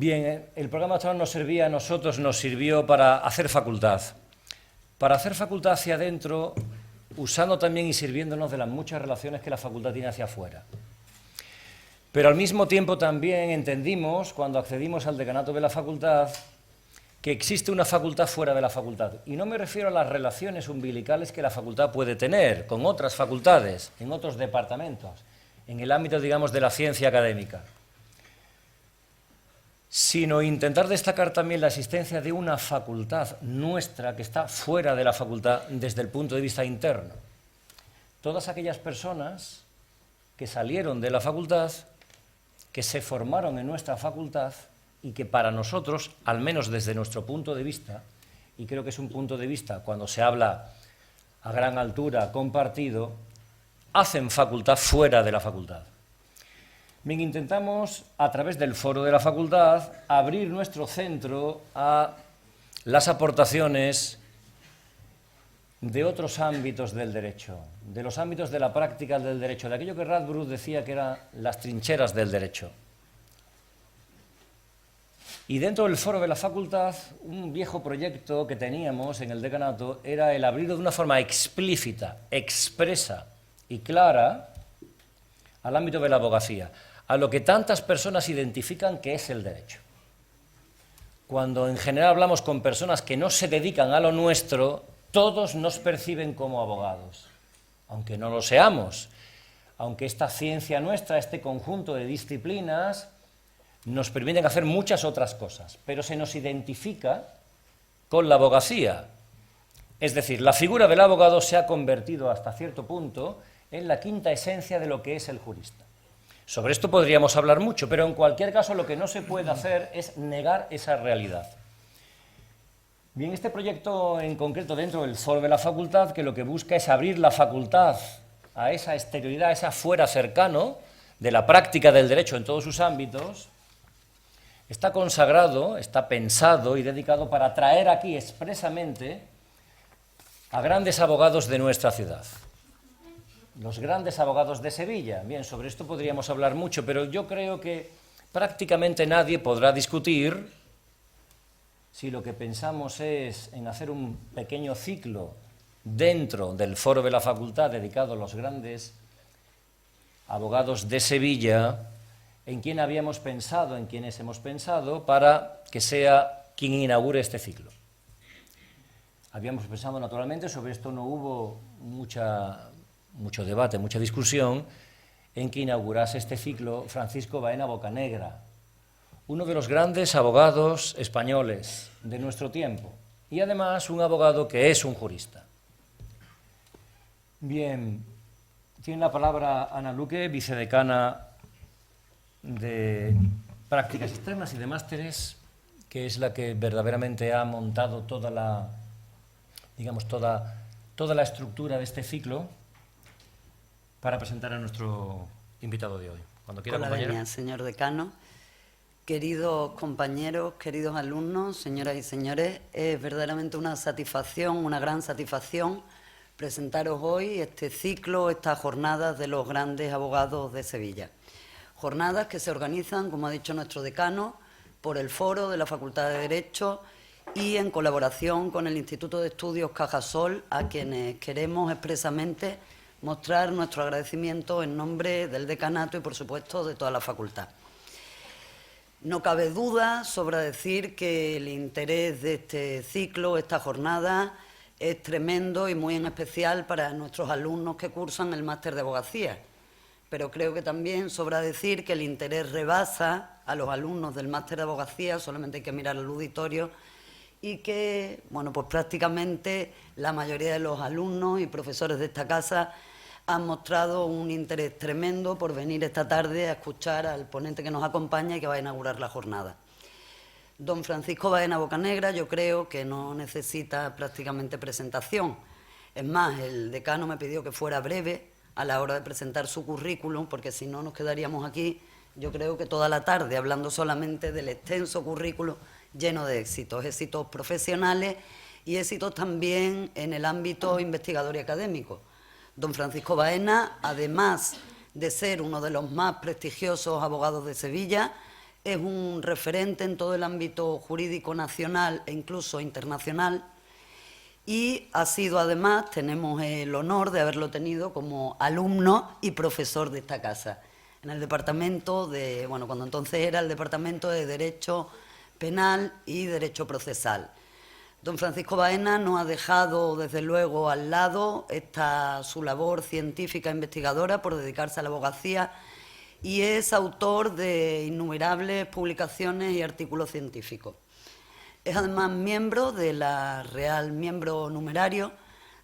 Bien, el programa doctoral nos servía a nosotros, nos sirvió para hacer facultad. Para hacer facultad hacia adentro, usando también y sirviéndonos de las muchas relaciones que la facultad tiene hacia afuera. Pero al mismo tiempo también entendimos, cuando accedimos al decanato de la facultad, que existe una facultad fuera de la facultad. Y no me refiero a las relaciones umbilicales que la facultad puede tener con otras facultades, en otros departamentos, en el ámbito, digamos, de la ciencia académica, sino intentar destacar también la existencia de una facultad nuestra que está fuera de la facultad desde el punto de vista interno. Todas aquellas personas que salieron de la facultad, que se formaron en nuestra facultad y que para nosotros, al menos desde nuestro punto de vista, y creo que es un punto de vista cuando se habla a gran altura, compartido, hacen facultad fuera de la facultad. Bien, intentamos, a través del foro de la facultad, abrir nuestro centro a las aportaciones de otros ámbitos del derecho, de los ámbitos de la práctica del derecho, de aquello que Radbruch decía que eran las trincheras del derecho. Y dentro del foro de la facultad, un viejo proyecto que teníamos en el decanato era el abrirlo de una forma explícita, expresa y clara al ámbito de la abogacía, a lo que tantas personas identifican que es el derecho. Cuando en general hablamos con personas que no se dedican a lo nuestro, todos nos perciben como abogados, aunque no lo seamos, aunque esta ciencia nuestra, este conjunto de disciplinas, nos permiten hacer muchas otras cosas, pero se nos identifica con la abogacía. Es decir, la figura del abogado se ha convertido hasta cierto punto en la quinta esencia de lo que es el jurista. Sobre esto podríamos hablar mucho, pero en cualquier caso lo que no se puede hacer es negar esa realidad. Bien, este proyecto en concreto dentro del foro de la facultad, que lo que busca es abrir la facultad a esa exterioridad, a ese afuera cercano de la práctica del derecho en todos sus ámbitos, está consagrado, está pensado y dedicado para traer aquí expresamente a grandes abogados de nuestra ciudad. Los grandes abogados de Sevilla. Bien, sobre esto podríamos hablar mucho, pero yo creo que prácticamente nadie podrá discutir si lo que pensamos es en hacer un pequeño ciclo dentro del foro de la facultad dedicado a los grandes abogados de Sevilla, en quién habíamos pensado, en quiénes hemos pensado, para que sea quien inaugure este ciclo. Habíamos pensado naturalmente, sobre esto no hubo mucho debate, mucha discusión, en que inaugurase este ciclo Francisco Baena Bocanegra, uno de los grandes abogados españoles de nuestro tiempo, y además un abogado que es un jurista. Bien, tiene la palabra Ana Luque, vicedecana de Prácticas Externas y de Másteres, que es la que verdaderamente ha montado toda la, digamos, toda la estructura de este ciclo, para presentar a nuestro invitado de hoy. Cuando quiera, compañera. Con la venia, señor decano. Queridos compañeros, queridos alumnos, señoras y señores, es verdaderamente una satisfacción, una gran satisfacción presentaros hoy este ciclo, estas jornadas de los grandes abogados de Sevilla. Jornadas que se organizan, como ha dicho nuestro decano, por el foro de la Facultad de Derecho y en colaboración con el Instituto de Estudios Cajasol, a quienes queremos expresamente mostrar nuestro agradecimiento en nombre del decanato y, por supuesto, de toda la facultad. No cabe duda sobre decir que el interés de este ciclo, esta jornada, es tremendo y muy en especial para nuestros alumnos que cursan el máster de abogacía. Pero creo que también sobra decir que el interés rebasa a los alumnos del máster de abogacía, solamente hay que mirar al auditorio, y que, bueno, pues prácticamente la mayoría de los alumnos y profesores de esta casa han mostrado un interés tremendo por venir esta tarde a escuchar al ponente que nos acompaña y que va a inaugurar la jornada. Don Francisco Baena Bocanegra, yo creo que no necesita prácticamente presentación. Es más, el decano me pidió que fuera breve a la hora de presentar su currículum, porque si no nos quedaríamos aquí, yo creo que toda la tarde, hablando solamente del extenso currículum lleno de éxitos, éxitos profesionales y éxitos también en el ámbito investigador y académico. Don Francisco Baena, además de ser uno de los más prestigiosos abogados de Sevilla, es un referente en todo el ámbito jurídico nacional e incluso internacional, y ha sido además, tenemos el honor de haberlo tenido como alumno y profesor de esta casa, en el departamento de, bueno, cuando entonces era el Departamento de Derecho Penal y Derecho Procesal. Don Francisco Baena no ha dejado, desde luego, al lado su labor científica e investigadora por dedicarse a la abogacía, y es autor de innumerables publicaciones y artículos científicos. Es además miembro numerario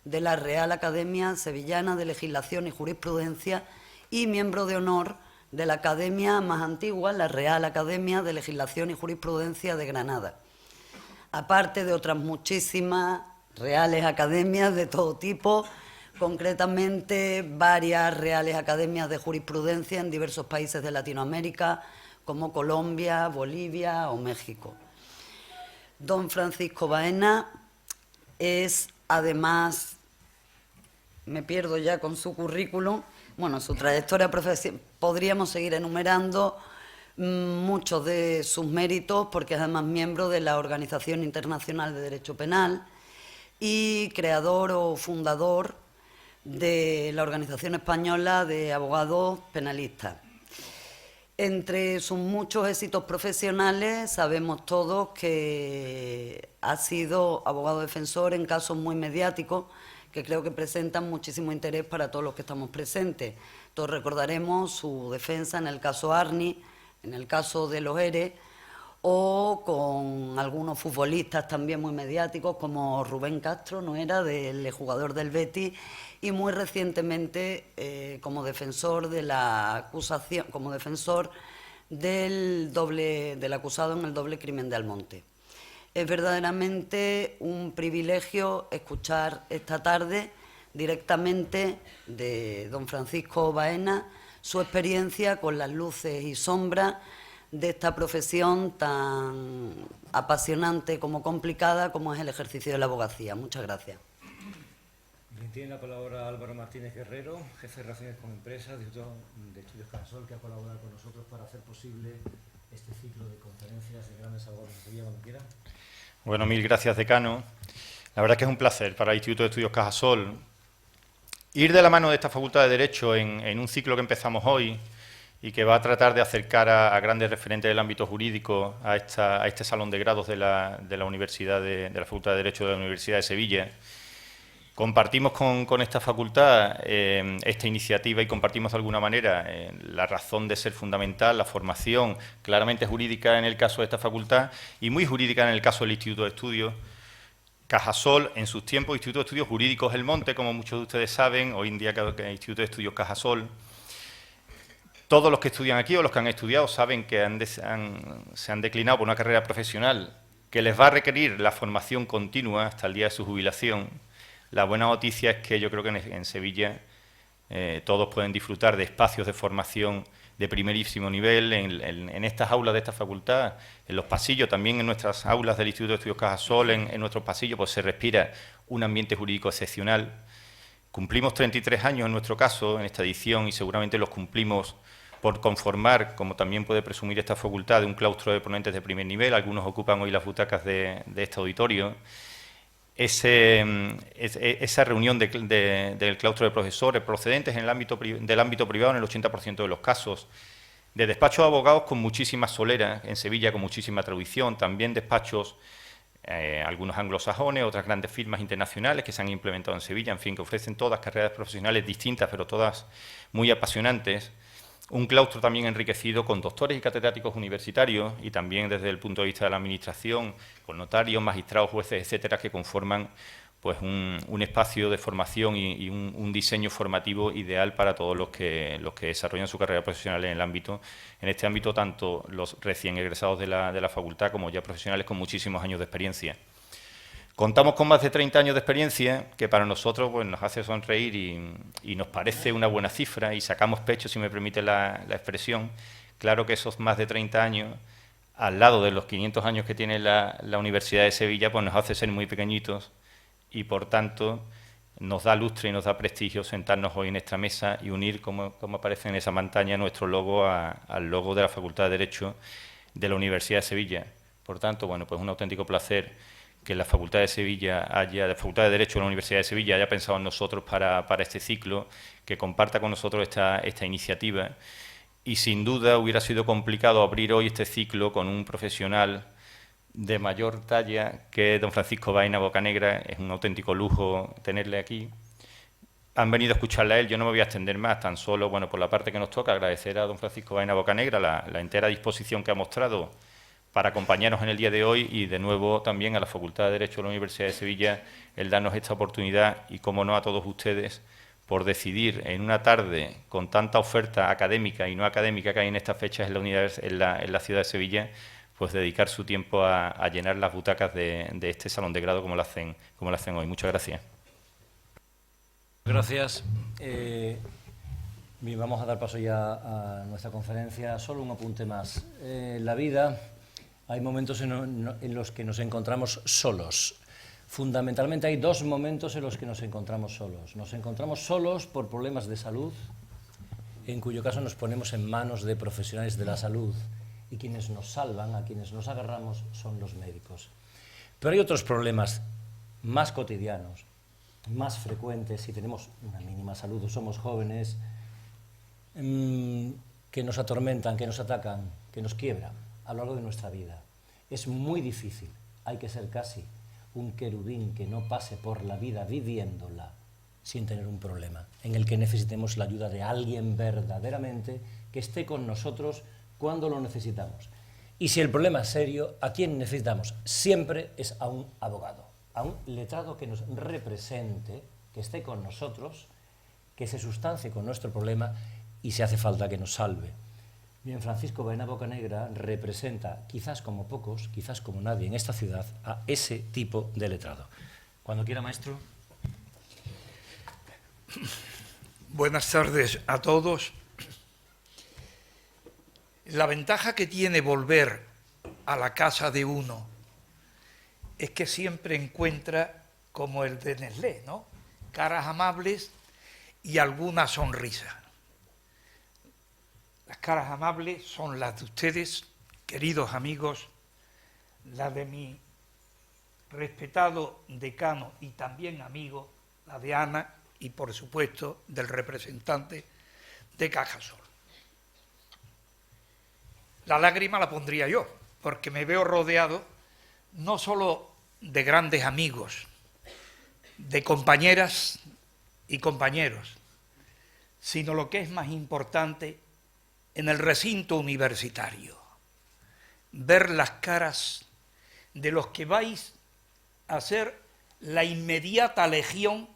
de la Real Academia Sevillana de Legislación y Jurisprudencia y miembro de honor de la academia más antigua, la Real Academia de Legislación y Jurisprudencia de Granada, aparte de otras muchísimas reales academias de todo tipo, concretamente varias reales academias de jurisprudencia en diversos países de Latinoamérica, como Colombia, Bolivia o México. Don Francisco Baena es, además, me pierdo ya con su currículum, bueno, su trayectoria profesional, podríamos seguir enumerando muchos de sus méritos, porque es además miembro de la Organización Internacional de Derecho Penal y creador o fundador de la Organización Española de Abogados Penalistas. Entre sus muchos éxitos profesionales sabemos todos que ha sido abogado defensor en casos muy mediáticos que creo que presentan muchísimo interés para todos los que estamos presentes. Todos recordaremos su defensa en el caso Arni, en el caso de los ERE, o con algunos futbolistas también muy mediáticos como Rubén Castro, ¿no era?, del jugador del Betis, y muy recientemente como defensor de la acusación, como defensor del acusado en el doble crimen de Almonte. Es verdaderamente un privilegio escuchar esta tarde directamente de don Francisco Baena su experiencia con las luces y sombras de esta profesión tan apasionante como complicada como es el ejercicio de la abogacía. Muchas gracias. Bien, tiene la palabra Álvaro Martínez Guerrero, jefe de Relaciones con Empresas, director de Estudios Cajasol, que ha colaborado con nosotros para hacer posible este ciclo de conferencias de grandes abogados de Sevilla, cuando quiera. Bueno, mil gracias, decano. La verdad es que es un placer para el Instituto de Estudios Cajasol ir de la mano de esta Facultad de Derecho en un ciclo que empezamos hoy y que va a tratar de acercar a grandes referentes del ámbito jurídico a este salón de grados de la Universidad de la Facultad de Derecho de la Universidad de Sevilla. Compartimos con esta facultad esta iniciativa y compartimos de alguna manera la razón de ser fundamental, la formación claramente jurídica en el caso de esta facultad y muy jurídica en el caso del Instituto de Estudios. Cajasol, en sus tiempos, Instituto de Estudios Jurídicos El Monte, como muchos de ustedes saben, hoy en día el Instituto de Estudios Cajasol. Todos los que estudian aquí o los que han estudiado saben que se han declinado por una carrera profesional que les va a requerir la formación continua hasta el día de su jubilación. La buena noticia es que yo creo que en Sevilla todos pueden disfrutar de espacios de formación de primerísimo nivel en estas aulas de esta facultad, en los pasillos, también en nuestras aulas del Instituto de Estudios Cajasol, en nuestros pasillos, pues se respira un ambiente jurídico excepcional. Cumplimos 33 años en nuestro caso, en esta edición, y seguramente los cumplimos por conformar, como también puede presumir esta facultad, de un claustro de ponentes de primer nivel. Algunos ocupan hoy las butacas de este auditorio. Esa reunión del claustro de profesores procedentes del ámbito privado en el 80% de los casos, de despachos de abogados con muchísima solera en Sevilla, con muchísima tradición, también despachos, algunos anglosajones, otras grandes firmas internacionales que se han implementado en Sevilla, en fin, que ofrecen todas carreras profesionales distintas, pero todas muy apasionantes. Un claustro también enriquecido con doctores y catedráticos universitarios y también desde el punto de vista de la administración, con notarios, magistrados, jueces, etcétera, que conforman pues un espacio de formación y un diseño formativo ideal para todos los que desarrollan su carrera profesional en este ámbito, tanto los recién egresados de la facultad como ya profesionales con muchísimos años de experiencia. Contamos con más de 30 años de experiencia, que para nosotros pues, nos hace sonreír y nos parece una buena cifra, y sacamos pecho, si me permite la expresión. Claro que esos más de 30 años, al lado de los 500 años que tiene la Universidad de Sevilla, pues nos hace ser muy pequeñitos y, por tanto, nos da lustre y nos da prestigio sentarnos hoy en esta mesa y unir, como aparece en esa pantalla, nuestro logo al logo de la Facultad de Derecho, de la Universidad de Sevilla. Por tanto, bueno, pues un auténtico placer que la Facultad de Derecho de la Universidad de Sevilla haya pensado en nosotros para este ciclo, que comparta con nosotros esta iniciativa. Y sin duda hubiera sido complicado abrir hoy este ciclo con un profesional de mayor talla que don Francisco Baena Bocanegra. Es un auténtico lujo tenerle aquí. Han venido a escucharle a él, yo no me voy a extender más, tan solo, bueno, por la parte que nos toca, agradecer a don Francisco Baena Bocanegra la entera disposición que ha mostrado para acompañarnos en el día de hoy y, de nuevo, también a la Facultad de Derecho de la Universidad de Sevilla el darnos esta oportunidad y, como no, a todos ustedes por decidir en una tarde con tanta oferta académica y no académica que hay en estas fechas en la ciudad de Sevilla, pues dedicar su tiempo a llenar las butacas de este salón de grado como lo hacen hoy. Muchas gracias. Gracias. Bien, vamos a dar paso ya a nuestra conferencia. Solo un apunte más. En la vida hay momentos en los que nos encontramos solos. Fundamentalmente hay dos momentos en los que nos encontramos solos. Nos encontramos solos por problemas de salud, en cuyo caso nos ponemos en manos de profesionales de la salud, y quienes nos salvan, a quienes nos agarramos, son los médicos. Pero hay otros problemas más cotidianos, más frecuentes, si tenemos una mínima salud o somos jóvenes, que nos atormentan, que nos atacan, que nos quiebran a lo largo de nuestra vida. Es muy difícil, hay que ser casi un querubín que no pase por la vida viviéndola sin tener un problema, en el que necesitemos la ayuda de alguien verdaderamente que esté con nosotros cuando lo necesitamos. Y si el problema es serio, ¿a quién necesitamos? Siempre es a un abogado, a un letrado que nos represente, que esté con nosotros, que se sustancie con nuestro problema y, si hace falta, que nos salve. Bien, Francisco Baena Bocanegra representa, quizás como pocos, quizás como nadie en esta ciudad, a ese tipo de letrado. Cuando quiera, maestro. Buenas tardes a todos. La ventaja que tiene volver a la casa de uno es que siempre encuentra, como el de Nestlé, ¿no?, caras amables y alguna sonrisa. Las caras amables son las de ustedes, queridos amigos, la de mi respetado decano y también amigo, la de Ana, y por supuesto del representante de Cajasol. La lágrima la pondría yo, porque me veo rodeado no solo de grandes amigos, de compañeras y compañeros, sino, lo que es más importante, en el recinto universitario, ver las caras de los que vais a ser la inmediata legión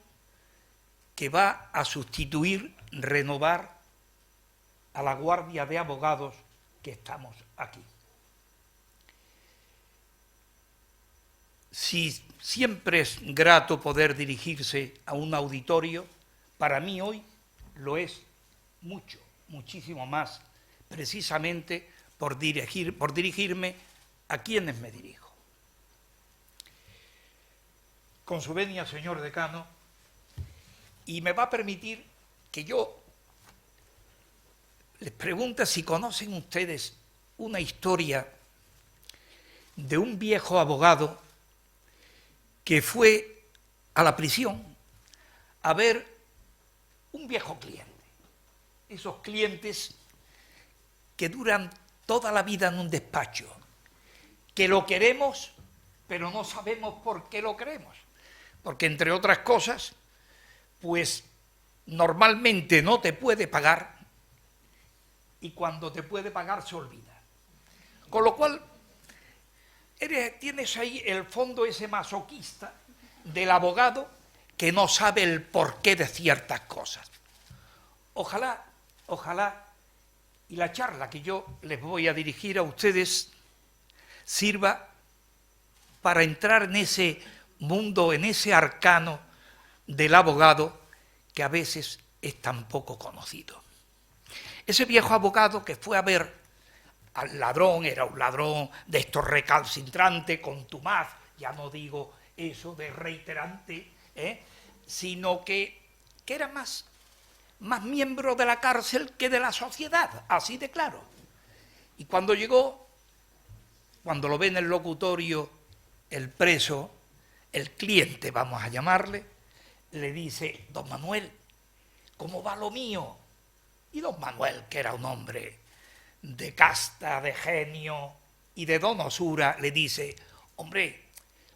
que va a sustituir, renovar a la guardia de abogados que estamos aquí. Si siempre es grato poder dirigirse a un auditorio, para mí hoy lo es mucho, muchísimo más, precisamente por dirigirme a quienes me dirijo. Con su venia, señor decano, y me va a permitir que yo les pregunte si conocen ustedes una historia de un viejo abogado que fue a la prisión a ver un viejo cliente. Esos clientes que duran toda la vida en un despacho, que lo queremos, pero no sabemos por qué lo queremos. Porque, entre otras cosas, pues normalmente no te puede pagar y cuando te puede pagar se olvida. Con lo cual, tienes ahí el fondo ese masoquista del abogado que no sabe el porqué de ciertas cosas. Ojalá, y la charla que yo les voy a dirigir a ustedes sirva para entrar en ese mundo, en ese arcano del abogado que a veces es tan poco conocido. Ese viejo abogado que fue a ver al ladrón, era un ladrón de estos recalcitrante, contumaz, ya no digo eso de reiterante, sino que era más miembro de la cárcel que de la sociedad, así de claro. Y cuando llegó, cuando lo ve en el locutorio, el preso, el cliente, vamos a llamarle, le dice: don Manuel, ¿cómo va lo mío? Y don Manuel, que era un hombre de casta, de genio y de donosura, le dice: hombre,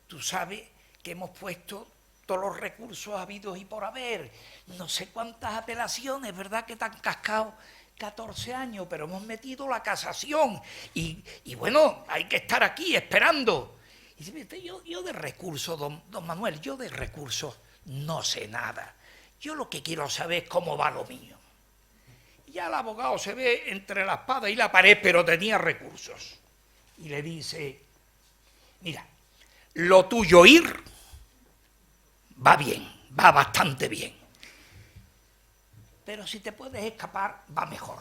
tú sabes que hemos puesto todos los recursos habidos y por haber, no sé cuántas apelaciones, ¿verdad?, que te han cascado 14 años, pero hemos metido la casación y bueno, hay que estar aquí esperando. Y dice: yo de recursos, don Manuel, yo de recursos no sé nada. Yo lo que quiero saber es cómo va lo mío. Y ya el abogado se ve entre la espada y la pared, pero tenía recursos. Y le dice: mira, lo tuyo ir va bien, va bastante bien. Pero si te puedes escapar, va mejor.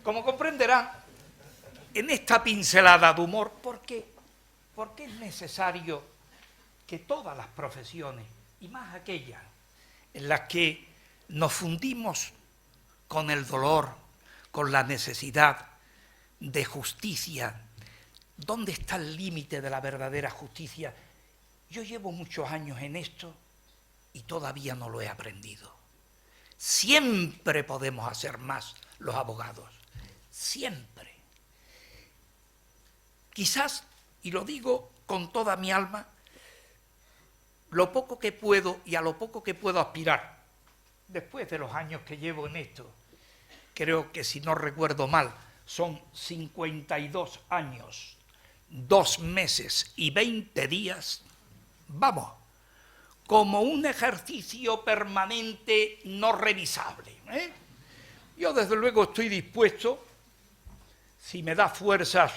Como comprenderán, en esta pincelada de humor, ¿por qué? Porque es necesario que todas las profesiones, y más aquellas en las que nos fundimos con el dolor, con la necesidad de justicia, ¿dónde está el límite de la verdadera justicia? Yo llevo muchos años en esto y todavía no lo he aprendido. Siempre podemos hacer más los abogados, siempre. Quizás, y lo digo con toda mi alma, lo poco que puedo y a lo poco que puedo aspirar, después de los años que llevo en esto, creo que si no recuerdo mal, son 52 años, 2 meses y 20 días, vamos, como un ejercicio permanente no revisable, ¿eh? Yo desde luego estoy dispuesto, si me da fuerzas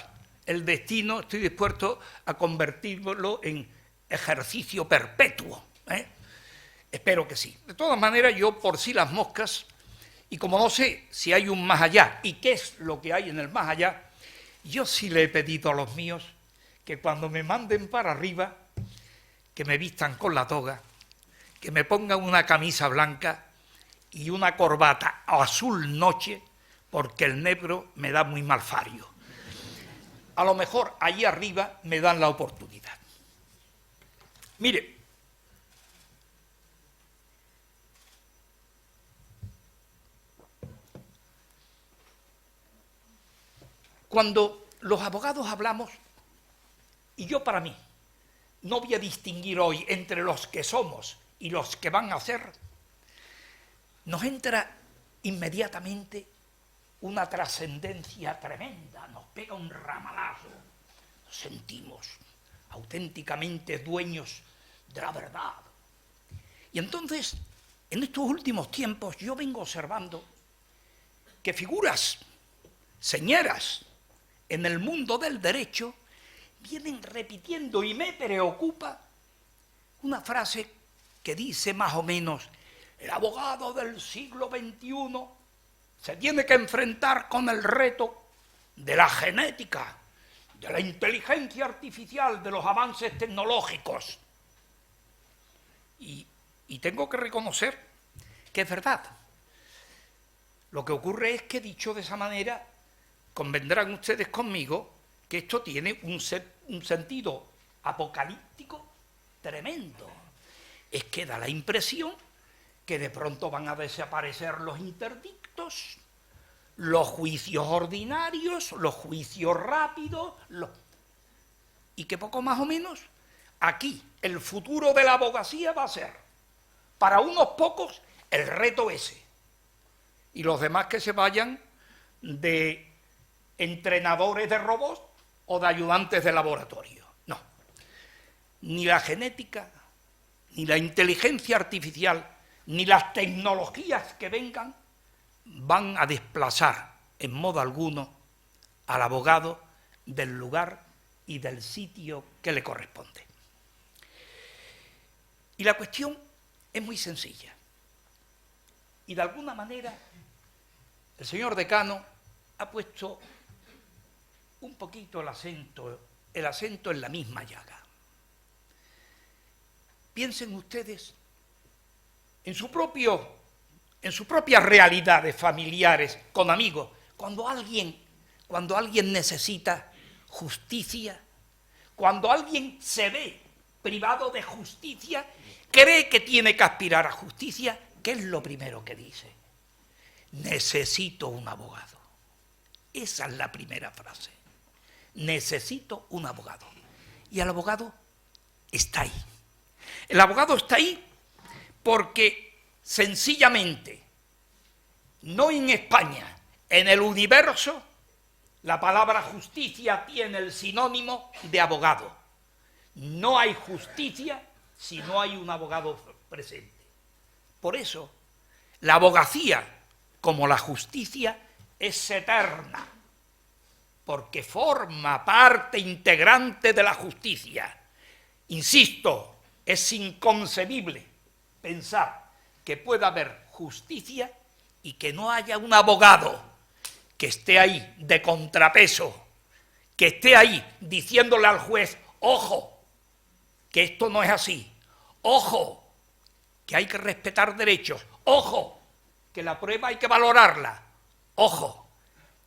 el destino, estoy dispuesto a convertirlo en ejercicio perpetuo, ¿eh? Espero que sí. De todas maneras, yo por si las moscas, y como no sé si hay un más allá y qué es lo que hay en el más allá, yo sí le he pedido a los míos que cuando me manden para arriba, que me vistan con la toga, que me pongan una camisa blanca y una corbata azul noche, porque el negro me da muy mal fario. A lo mejor allí arriba me dan la oportunidad. Mire, cuando los abogados hablamos, y yo para mí, no voy a distinguir hoy entre los que somos y los que van a ser, nos entra inmediatamente una trascendencia tremenda, nos pega un ramalazo, nos sentimos auténticamente dueños de la verdad. Y entonces, en estos últimos tiempos, yo vengo observando que figuras señeras en el mundo del derecho vienen repitiendo, y me preocupa, una frase que dice más o menos: el abogado del siglo XXI se tiene que enfrentar con el reto de la genética, de la inteligencia artificial, de los avances tecnológicos. Y tengo que reconocer que es verdad. Lo que ocurre es que, dicho de esa manera, convendrán ustedes conmigo que esto tiene un sentido apocalíptico tremendo. Es que da la impresión que de pronto van a desaparecer los interdictos, los juicios ordinarios, los juicios rápidos, y que poco más o menos aquí el futuro de la abogacía va a ser, para unos pocos, el reto ese, y los demás que se vayan de entrenadores de robots o de ayudantes de laboratorio. No, ni la genética, ni la inteligencia artificial, ni las tecnologías que vengan van a desplazar en modo alguno al abogado del lugar y del sitio que le corresponde. Y la cuestión es muy sencilla. Y de alguna manera el señor decano ha puesto un poquito el acento en la misma llaga. Piensen ustedes en sus propias realidades familiares, con amigos, cuando alguien cuando alguien necesita justicia, cuando alguien se ve privado de justicia, cree que tiene que aspirar a justicia, ¿qué es lo primero que dice? Necesito un abogado. Esa es la primera frase. Necesito un abogado. Y el abogado está ahí. El abogado está ahí porque sencillamente, no en España, en el universo, la palabra justicia tiene el sinónimo de abogado. No hay justicia si no hay un abogado presente. Por eso, la abogacía, como la justicia, es eterna, porque forma parte integrante de la justicia. Insisto, es inconcebible pensar que pueda haber justicia y que no haya un abogado que esté ahí de contrapeso, que esté ahí diciéndole al juez, ojo, que esto no es así, ojo, que hay que respetar derechos, ojo, que la prueba hay que valorarla, ojo,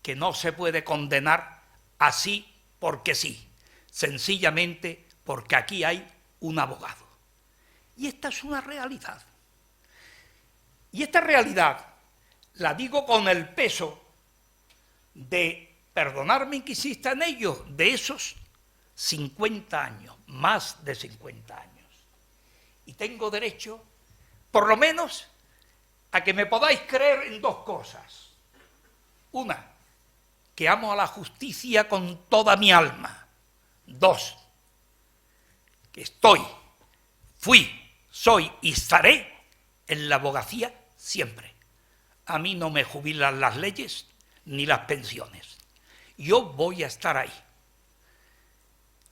que no se puede condenar así porque sí, sencillamente porque aquí hay un abogado. Y esta es una realidad. Y esta realidad la digo con el peso de, perdonarme que insista en ello, de esos 50 años, más de 50 años. Y tengo derecho, por lo menos, a que me podáis creer en dos cosas. Una, que amo a la justicia con toda mi alma. Dos, que estoy, fui, soy y estaré en la abogacía siempre. A mí no me jubilan las leyes ni las pensiones. Yo voy a estar ahí.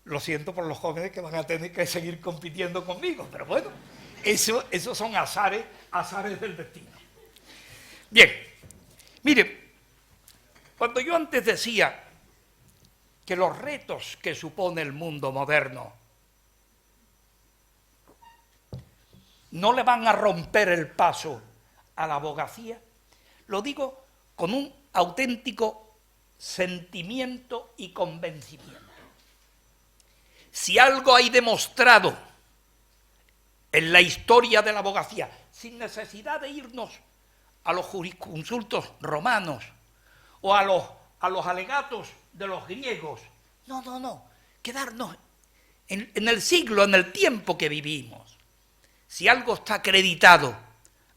Lo siento por los jóvenes que van a tener que seguir compitiendo conmigo, pero bueno, esos son azares del destino. Bien, mire, cuando yo antes decía que los retos que supone el mundo moderno no le van a romper el paso a la abogacía, lo digo con un auténtico sentimiento y convencimiento. Si algo hay demostrado en la historia de la abogacía, sin necesidad de irnos a los jurisconsultos romanos o a los alegatos de los griegos, no, quedarnos en el siglo, en el tiempo que vivimos. Si algo está acreditado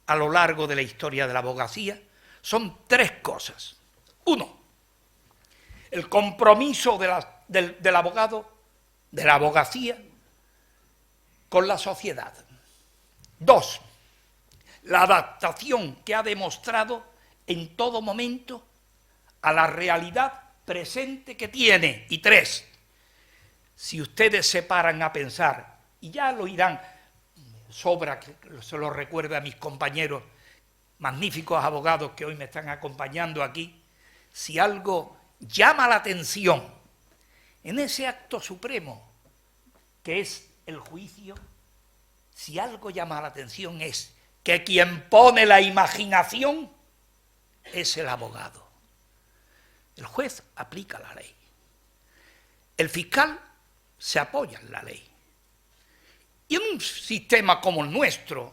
a lo largo de la historia de la abogacía, son tres cosas. Uno, el compromiso del abogado, de la abogacía, con la sociedad. Dos, la adaptación que ha demostrado en todo momento a la realidad presente que tiene. Y tres, si ustedes se paran a pensar, y ya lo irán, sobra que se lo recuerda a mis compañeros, magníficos abogados que hoy me están acompañando aquí, si algo llama la atención en ese acto supremo que es el juicio, si algo llama la atención es que quien pone la imaginación es el abogado. El juez aplica la ley. El fiscal se apoya en la ley. Y en un sistema como el nuestro,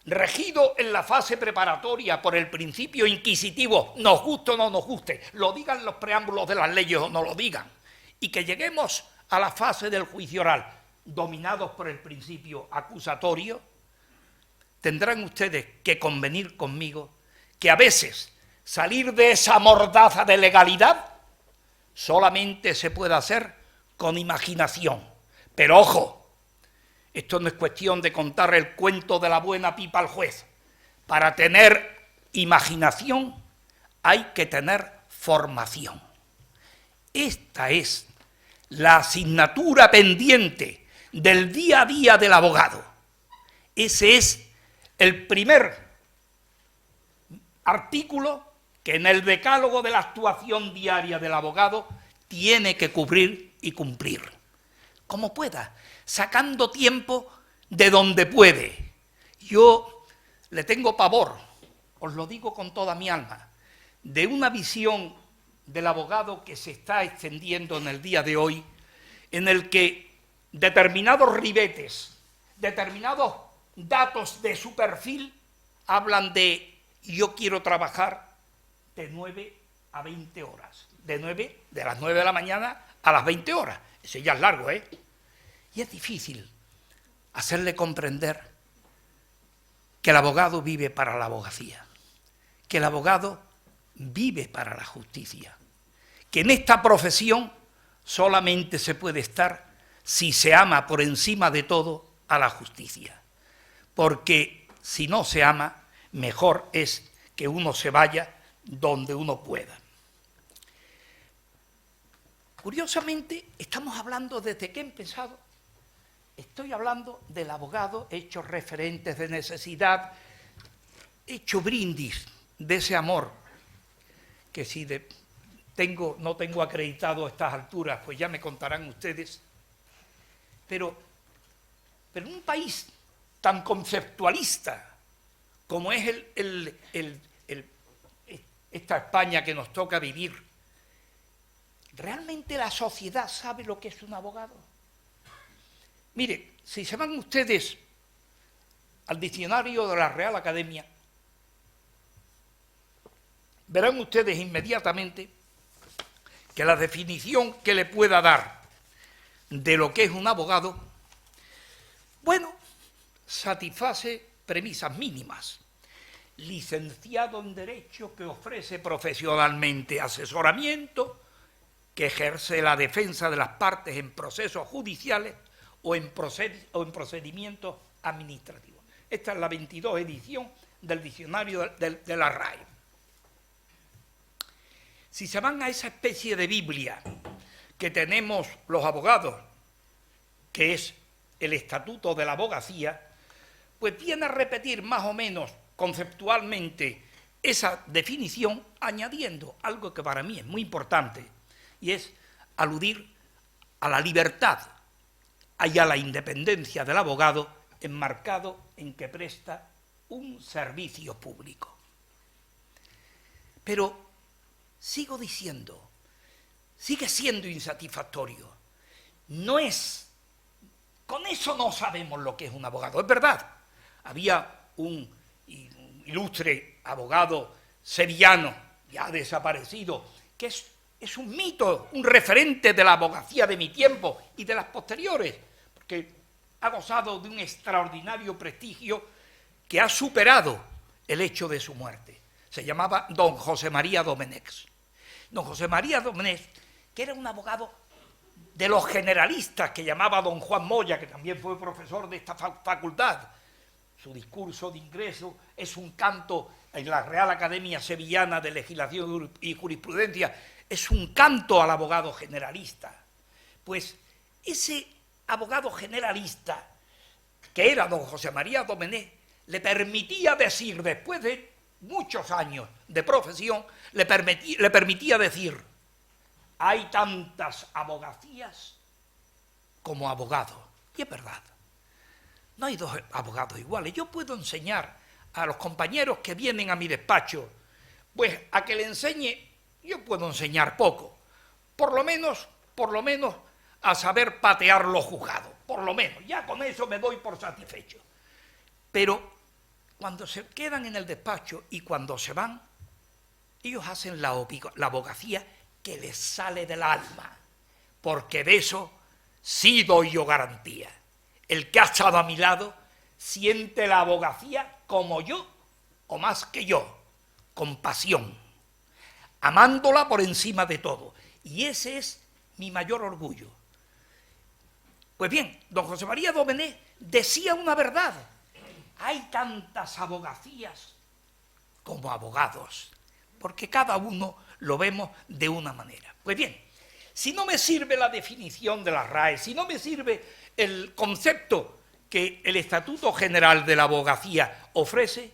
regido en la fase preparatoria por el principio inquisitivo, nos guste o no nos guste, lo digan los preámbulos de las leyes o no lo digan, y que lleguemos a la fase del juicio oral, dominados por el principio acusatorio, tendrán ustedes que convenir conmigo que a veces salir de esa mordaza de legalidad solamente se puede hacer con imaginación. Pero ojo, esto no es cuestión de contar el cuento de la buena pipa al juez. Para tener imaginación hay que tener formación. Esta es la asignatura pendiente del día a día del abogado. Ese es el primer artículo que en el decálogo de la actuación diaria del abogado tiene que cubrir y cumplir. Como pueda, sacando tiempo de donde puede. Yo le tengo pavor, os lo digo con toda mi alma, de una visión del abogado que se está extendiendo en el día de hoy, en el que determinados ribetes, determinados datos de su perfil hablan de yo quiero trabajar de 9 a 20 horas, de las 9 de la mañana a las 20 horas. Ese ya es largo, ¿eh? Y es difícil hacerle comprender que el abogado vive para la abogacía, que el abogado vive para la justicia, que en esta profesión solamente se puede estar si se ama por encima de todo a la justicia, porque si no se ama, mejor es que uno se vaya donde uno pueda. Curiosamente, estamos hablando desde que he empezado, estoy hablando del abogado, he hecho referentes de necesidad, he hecho brindis de ese amor, que si no tengo acreditado a estas alturas, pues ya me contarán ustedes, pero en un país tan conceptualista como es esta España que nos toca vivir, ¿realmente la sociedad sabe lo que es un abogado? Mire, si se van ustedes al diccionario de la Real Academia, verán ustedes inmediatamente que la definición que le pueda dar de lo que es un abogado, bueno, satisface premisas mínimas. Licenciado en Derecho que ofrece profesionalmente asesoramiento, que ejerce la defensa de las partes en procesos judiciales o en procedimientos administrativos. Esta es la 22 edición del diccionario de la RAE. Si se van a esa especie de Biblia que tenemos los abogados, que es el Estatuto de la Abogacía, pues viene a repetir más o menos conceptualmente esa definición, añadiendo algo que para mí es muy importante, y es aludir a la libertad y a la independencia del abogado enmarcado en que presta un servicio público. Pero sigo diciendo, sigue siendo insatisfactorio. Con eso no sabemos lo que es un abogado. Es verdad, había un ilustre abogado sevillano, ya desaparecido, que es un mito, un referente de la abogacía de mi tiempo y de las posteriores, porque ha gozado de un extraordinario prestigio que ha superado el hecho de su muerte. Se llamaba don José María Domenech. Don José María Domenech, que era un abogado de los generalistas que llamaba don Juan Moya, que también fue profesor de esta facultad. Su discurso de ingreso es un canto en la Real Academia Sevillana de Legislación y Jurisprudencia, es un canto al abogado generalista. Pues ese abogado generalista, que era don José María Domenech, le permitía decir, después de muchos años de profesión, le permitía decir: hay tantas abogacías como abogados. Y es verdad, no hay dos abogados iguales. Yo puedo enseñar a los compañeros que vienen a mi despacho, pues a que le enseñe, yo puedo enseñar poco, por lo menos a saber patear los juzgados, por lo menos, ya con eso me doy por satisfecho. Pero cuando se quedan en el despacho y cuando se van, ellos hacen la abogacía que les sale del alma, porque de eso sí doy yo garantía. El que ha estado a mi lado siente la abogacía como yo, o más que yo, con pasión, amándola por encima de todo. Y ese es mi mayor orgullo. Pues bien, don José María Domenech decía una verdad: hay tantas abogacías como abogados, porque cada uno lo vemos de una manera. Pues bien, si no me sirve la definición de la RAE, si no me sirve el concepto que el Estatuto General de la Abogacía ofrece,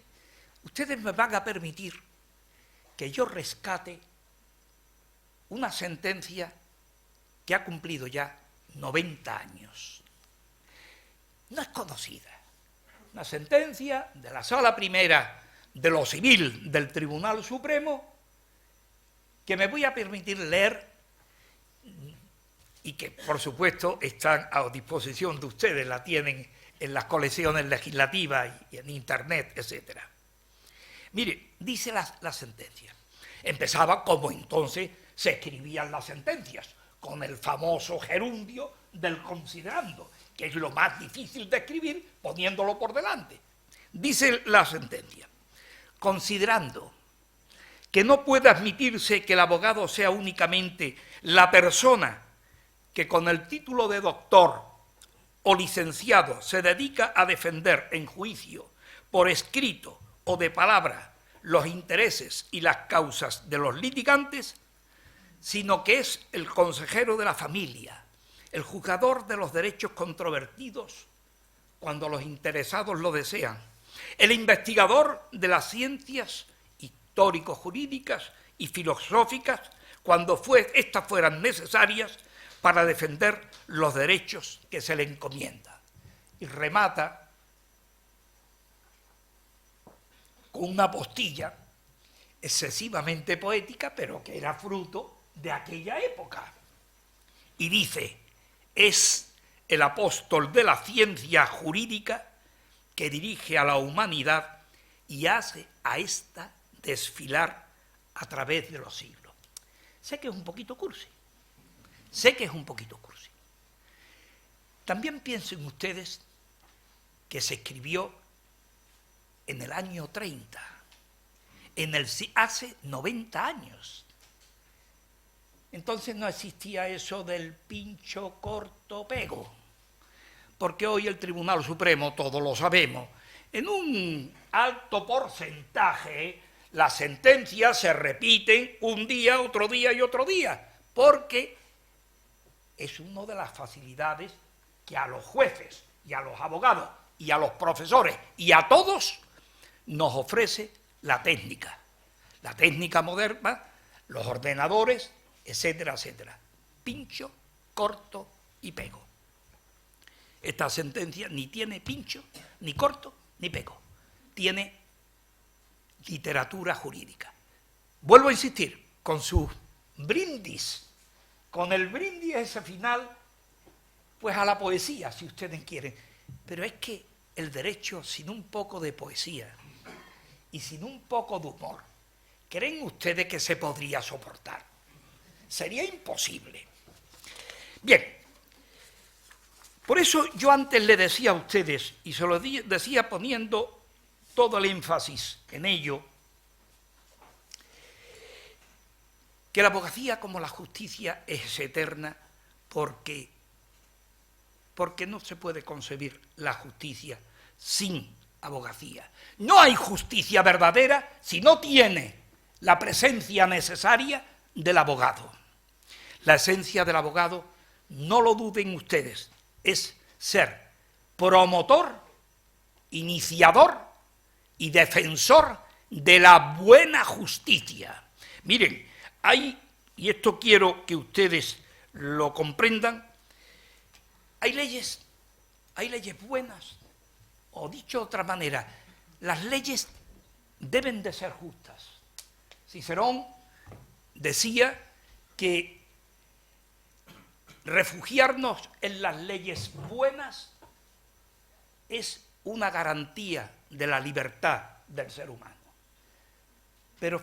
ustedes me van a permitir que yo rescate una sentencia que ha cumplido ya 90 años. No es conocida. Una sentencia de la Sala Primera de lo Civil del Tribunal Supremo que me voy a permitir leer y que, por supuesto, están a disposición de ustedes, la tienen en las colecciones legislativas y en Internet, etc. Mire, dice la sentencia. Empezaba como entonces se escribían las sentencias, con el famoso gerundio del considerando, que es lo más difícil de escribir poniéndolo por delante. Dice la sentencia, considerando que no puede admitirse que el abogado sea únicamente la persona que con el título de doctor o licenciado se dedica a defender en juicio, por escrito o de palabra, los intereses y las causas de los litigantes, sino que es el consejero de la familia, el juzgador de los derechos controvertidos cuando los interesados lo desean, el investigador de las ciencias histórico-jurídicas y filosóficas cuando estas fueran necesarias para defender los derechos que se le encomienda. Y remata con una postilla excesivamente poética, pero que era fruto de aquella época. Y dice, es el apóstol de la ciencia jurídica que dirige a la humanidad y hace a ésta desfilar a través de los siglos. Sé que es un poquito cursi. También piensen ustedes que se escribió en el año 30, hace 90 años. Entonces no existía eso del pincho corto pego, porque hoy el Tribunal Supremo, todos lo sabemos, en un alto porcentaje las sentencias se repiten un día, otro día y otro día, porque es una de las facilidades que a los jueces y a los abogados y a los profesores y a todos nos ofrece la técnica moderna, los ordenadores, etcétera, etcétera. Pincho, corto y pego. Esta sentencia ni tiene pincho, ni corto, ni pego. Tiene literatura jurídica. Vuelvo a insistir, con su brindis, con el brindis ese final, pues a la poesía, si ustedes quieren. Pero es que el derecho sin un poco de poesía y sin un poco de humor, ¿creen ustedes que se podría soportar? Sería imposible. Bien, por eso yo antes le decía a ustedes, y se lo decía poniendo todo el énfasis en ello, que la abogacía como la justicia es eterna porque no se puede concebir la justicia sin abogacía. No hay justicia verdadera si no tiene la presencia necesaria del abogado. La esencia del abogado, no lo duden ustedes, es ser promotor, iniciador y defensor de la buena justicia. Miren, y esto quiero que ustedes lo comprendan, hay leyes buenas, o dicho de otra manera, las leyes deben de ser justas. Cicerón decía que refugiarnos en las leyes buenas es una garantía de la libertad del ser humano. Pero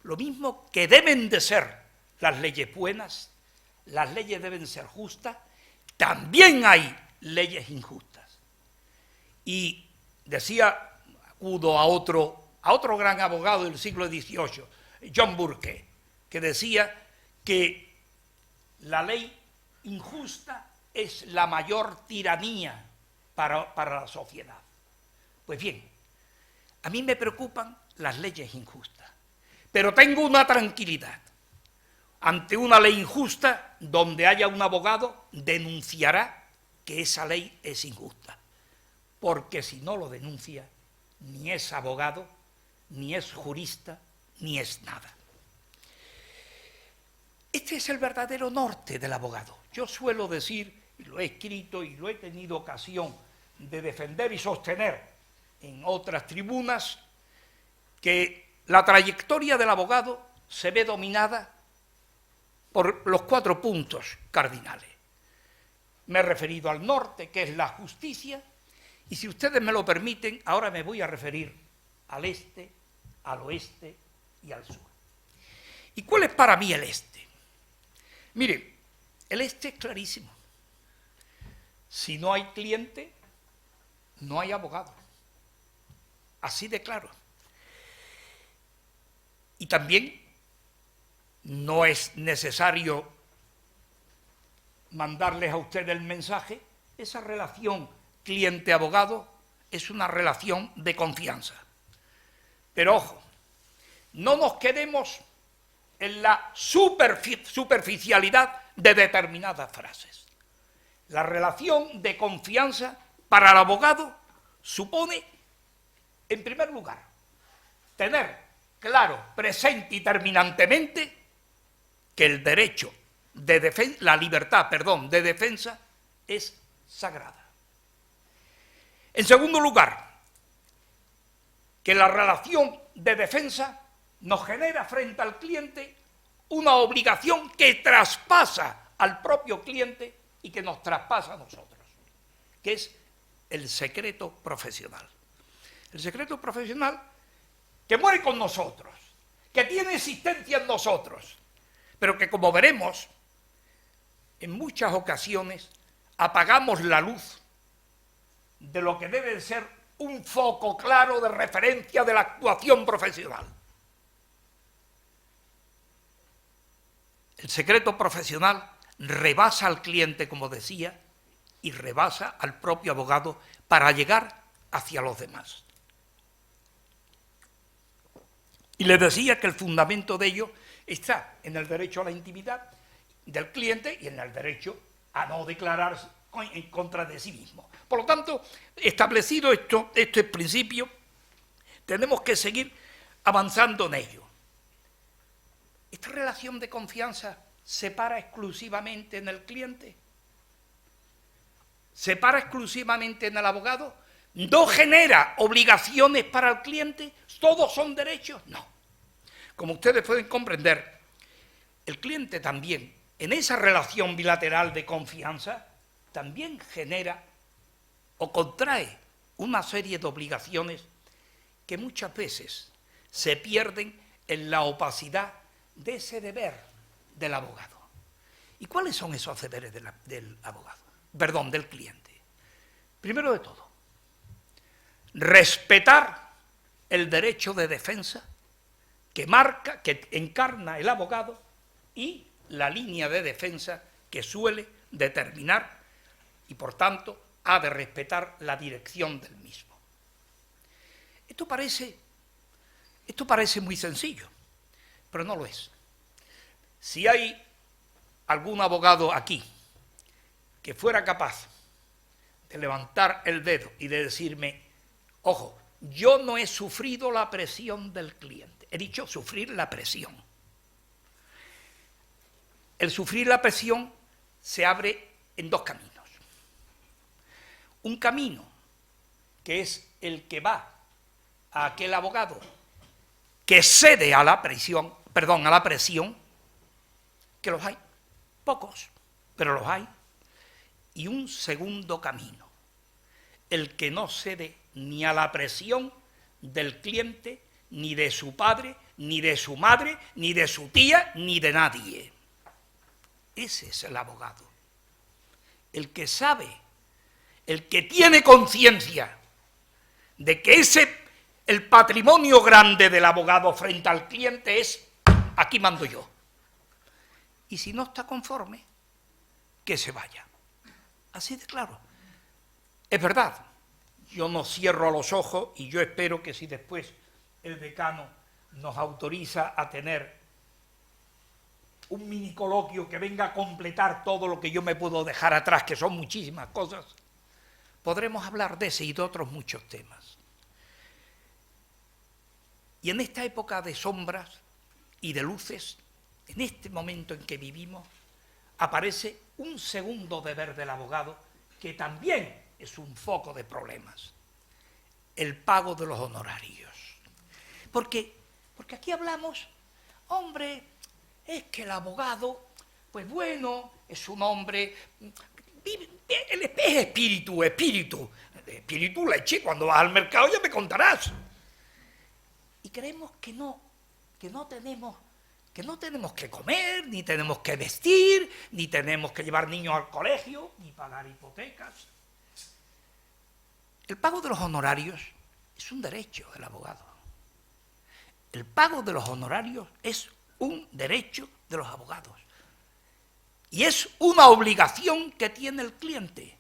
lo mismo que deben de ser las leyes buenas, las leyes deben ser justas, también hay leyes injustas. Y decía, acudo a otro gran abogado del siglo XVIII, John Burke, que decía que la ley injusta es la mayor tiranía para la sociedad. Pues bien, a mí me preocupan las leyes injustas, pero tengo una tranquilidad. Ante una ley injusta, donde haya un abogado, denunciará que esa ley es injusta, porque si no lo denuncia, ni es abogado, ni es jurista, ni es nada. Este es el verdadero norte del abogado. Yo suelo decir, y lo he escrito y lo he tenido ocasión de defender y sostener en otras tribunas, que la trayectoria del abogado se ve dominada por los 4 puntos cardinales. Me he referido al norte, que es la justicia, y si ustedes me lo permiten, ahora me voy a referir al este, al oeste y al sur. ¿Y cuál es para mí el este? Miren, el este es clarísimo. Si no hay cliente, no hay abogado. Así de claro. Y también no es necesario mandarles a ustedes el mensaje. Esa relación cliente-abogado es una relación de confianza. Pero ojo, no nos quedemos en la superficialidad de determinadas frases. La relación de confianza para el abogado supone, en primer lugar, tener claro, presente y terminantemente que el derecho de defensa, la libertad, de defensa es sagrada. En segundo lugar, que la relación de defensa nos genera frente al cliente una obligación que traspasa al propio cliente y que nos traspasa a nosotros, que es el secreto profesional. El secreto profesional que muere con nosotros, que tiene existencia en nosotros, pero que, como veremos, en muchas ocasiones apagamos la luz de lo que debe ser un foco claro de referencia de la actuación profesional. El secreto profesional rebasa al cliente, como decía, y rebasa al propio abogado para llegar hacia los demás. Y les decía que el fundamento de ello está en el derecho a la intimidad del cliente y en el derecho a no declararse en contra de sí mismo. Por lo tanto, establecido este principio, tenemos que seguir avanzando en ello. ¿Esta relación de confianza se para exclusivamente en el cliente? ¿Se para exclusivamente en el abogado? ¿No genera obligaciones para el cliente? ¿Todos son derechos? No. Como ustedes pueden comprender, el cliente también, en esa relación bilateral de confianza, también genera o contrae una serie de obligaciones que muchas veces se pierden en la opacidad de ese deber del abogado. ¿Y cuáles son esos deberes del abogado? Perdón, del cliente. Primero de todo, respetar el derecho de defensa que encarna el abogado y la línea de defensa que suele determinar y, por tanto, ha de respetar la dirección del mismo. Esto parece muy sencillo, pero no lo es. Si hay algún abogado aquí que fuera capaz de levantar el dedo y de decirme, ojo, yo no he sufrido la presión del cliente, he dicho sufrir la presión. El sufrir la presión se abre en 2 caminos. Un camino que es el que va a aquel abogado que cede a la presión, que los hay, pocos, pero los hay. Y un segundo camino, el que no cede ni a la presión del cliente, ni de su padre, ni de su madre, ni de su tía, ni de nadie. Ese es el abogado. El que sabe, el que tiene conciencia de que el patrimonio grande del abogado frente al cliente es, aquí mando yo. Y si no está conforme, que se vaya. Así de claro. Es verdad, yo no cierro los ojos y yo espero que si después el decano nos autoriza a tener un mini coloquio que venga a completar todo lo que yo me puedo dejar atrás, que son muchísimas cosas, podremos hablar de ese y de otros muchos temas. Y en esta época de sombras y de luces, en este momento en que vivimos, aparece un segundo deber del abogado que también es un foco de problemas: el pago de los honorarios. Porque aquí hablamos, hombre, es que el abogado pues bueno, es un hombre, es espíritu, leche, cuando vas al mercado ya me contarás. Y creemos que no tenemos que comer, ni tenemos que vestir, ni tenemos que llevar niños al colegio, ni pagar hipotecas. El pago de los honorarios es un derecho del abogado. El pago de los honorarios es un derecho de los abogados. Y es una obligación que tiene el cliente,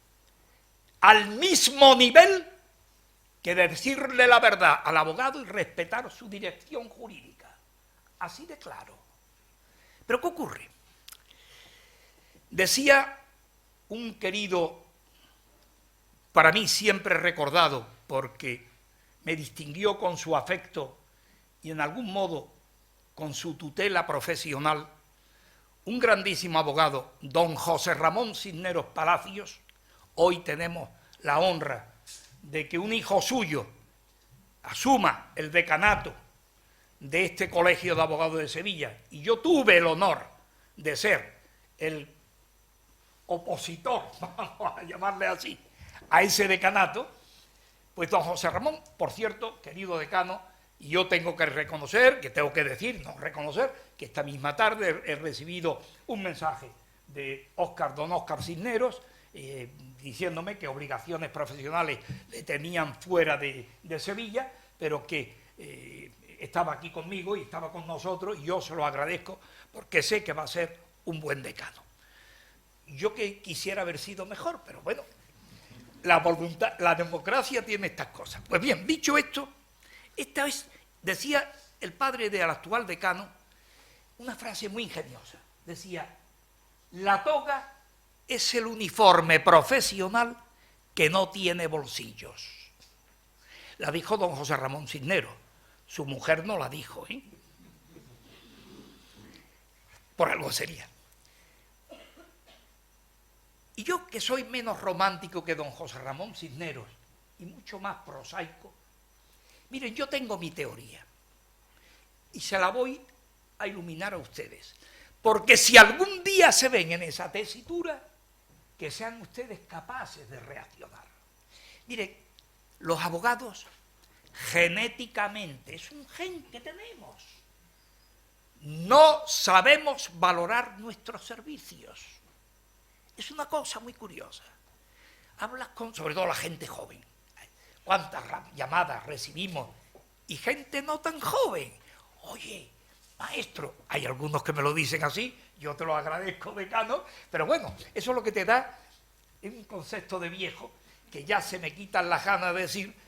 al mismo nivel que decirle la verdad al abogado y respetar su dirección jurídica. Así de claro. Pero ¿qué ocurre? Decía un querido, para mí siempre recordado, porque me distinguió con su afecto y en algún modo con su tutela profesional, un grandísimo abogado, don José Ramón Cisneros Palacios. Hoy tenemos la honra de que un hijo suyo asuma el decanato de este Colegio de Abogados de Sevilla, y yo tuve el honor de ser el opositor, vamos a llamarle así, a ese decanato. Pues don José Ramón, por cierto, querido decano, y yo tengo que reconocer, que tengo que decir, no reconocer, que esta misma tarde he recibido un mensaje de don Óscar Cisneros, diciéndome que obligaciones profesionales le tenían fuera de Sevilla, pero que estaba aquí conmigo y estaba con nosotros, y yo se lo agradezco porque sé que va a ser un buen decano. Yo que quisiera haber sido mejor, pero bueno, la voluntad, la democracia tiene estas cosas. Pues bien, dicho esto, esta vez decía el padre del actual decano una frase muy ingeniosa. Decía: la toga es el uniforme profesional que no tiene bolsillos. La dijo don José Ramón Cisneros. Su mujer no la dijo, ¿eh? Por algo sería. Y yo, que soy menos romántico que don José Ramón Cisneros y mucho más prosaico, miren, yo tengo mi teoría y se la voy a iluminar a ustedes, porque si algún día se ven en esa tesitura, que sean ustedes capaces de reaccionar. Miren, los abogados genéticamente, es un gen que tenemos, no sabemos valorar nuestros servicios. Es una cosa muy curiosa. Hablas con, sobre todo la gente joven, cuántas llamadas recibimos, y gente no tan joven. Oye, maestro, hay algunos que me lo dicen así, yo te lo agradezco, decano, pero bueno, eso es lo que te da un concepto de viejo, que ya se me quitan las ganas de decir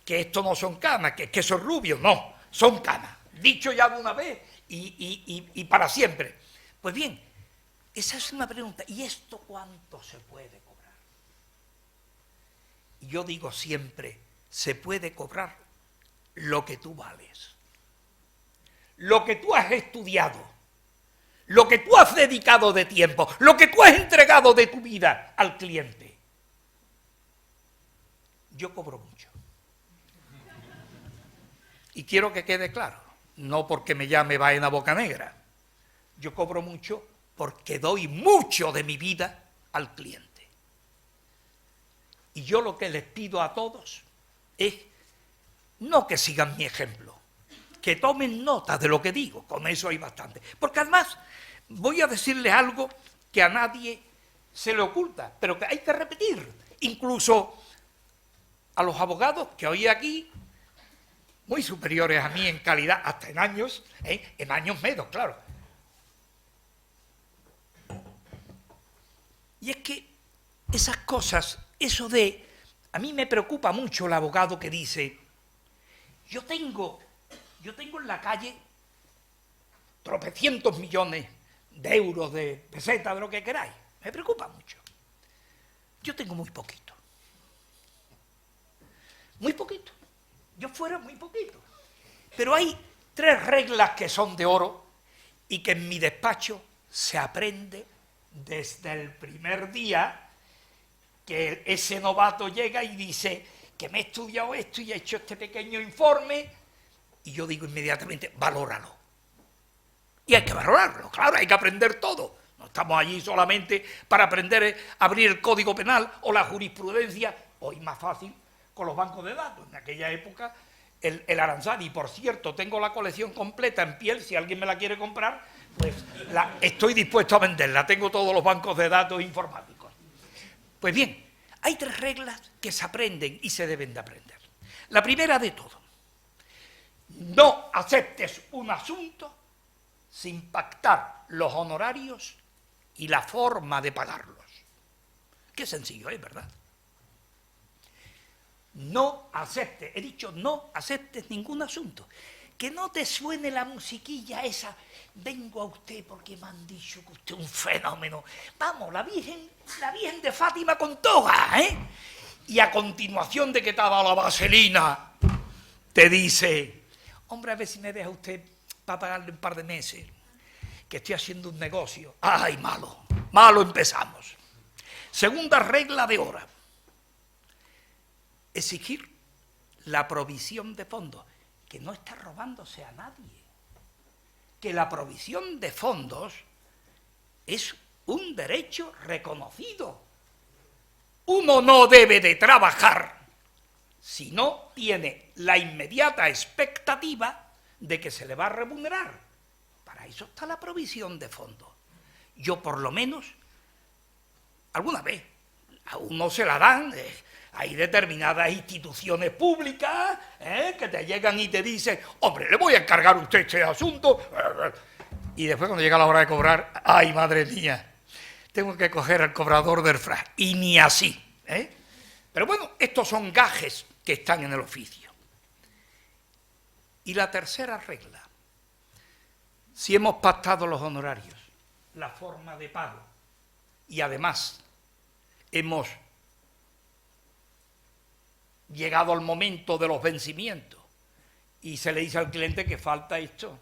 que esto no son canas, que son rubios, no, son canas, dicho ya de una vez y para siempre. Pues bien, esa es una pregunta, ¿y esto cuánto se puede cobrar? Y yo digo siempre, se puede cobrar lo que tú vales, lo que tú has estudiado, lo que tú has dedicado de tiempo, lo que tú has entregado de tu vida al cliente. Yo cobro mucho. Y quiero que quede claro, no porque me llame Baena Bocanegra, yo cobro mucho porque doy mucho de mi vida al cliente. Y yo lo que les pido a todos es no que sigan mi ejemplo, que tomen nota de lo que digo, con eso hay bastante. Porque además voy a decirles algo que a nadie se le oculta, pero que hay que repetir, incluso a los abogados que hoy aquí, muy superiores a mí en calidad, hasta en años menos, claro. Y es que esas cosas, eso de... A mí me preocupa mucho el abogado que dice, yo tengo en la calle tropecientos millones de euros, de pesetas, de lo que queráis. Me preocupa mucho. Yo tengo muy poquito. Muy poquito. Yo fuera muy poquito. Pero hay 3 reglas que son de oro y que en mi despacho se aprende desde el primer día que ese novato llega y dice que me he estudiado esto y he hecho este pequeño informe, y yo digo inmediatamente, valóralo. Y hay que valorarlo, claro, hay que aprender todo. estamos allí solamente para aprender a abrir el Código Penal o la jurisprudencia, hoy más fácil con los bancos de datos. En aquella época el Aranzadi, y por cierto, tengo la colección completa en piel, si alguien me la quiere comprar, pues estoy dispuesto a venderla, tengo todos los bancos de datos informáticos. Pues bien, hay 3 reglas que se aprenden y se deben de aprender. La primera de todo, no aceptes un asunto sin pactar los honorarios y la forma de pagarlos. Qué sencillo es, ¿verdad? No aceptes, he dicho no aceptes ningún asunto. Que no te suene la musiquilla esa, vengo a usted porque me han dicho que usted es un fenómeno. Vamos, la Virgen de Fátima con toga, ¿eh? Y a continuación de que te ha dado la vaselina, te dice, hombre, a ver si me deja usted para pagarle un par de meses, que estoy haciendo un negocio. ¡Ay, malo! Malo empezamos. Segunda regla de hora. Exigir la provisión de fondos, que no está robándose a nadie, que la provisión de fondos es un derecho reconocido. Uno no debe de trabajar si no tiene la inmediata expectativa de que se le va a remunerar. Para eso está la provisión de fondos. Yo por lo menos, alguna vez, a uno se la dan. Hay determinadas instituciones públicas que te llegan y te dicen, hombre, le voy a encargar a usted este asunto. Y después cuando llega la hora de cobrar, ay, madre mía, tengo que coger al cobrador del FRA. Y ni así. Pero bueno, estos son gajes que están en el oficio. Y la tercera regla, si hemos pactado los honorarios, la forma de pago, y además hemos llegado al momento de los vencimientos y se le dice al cliente que falta esto,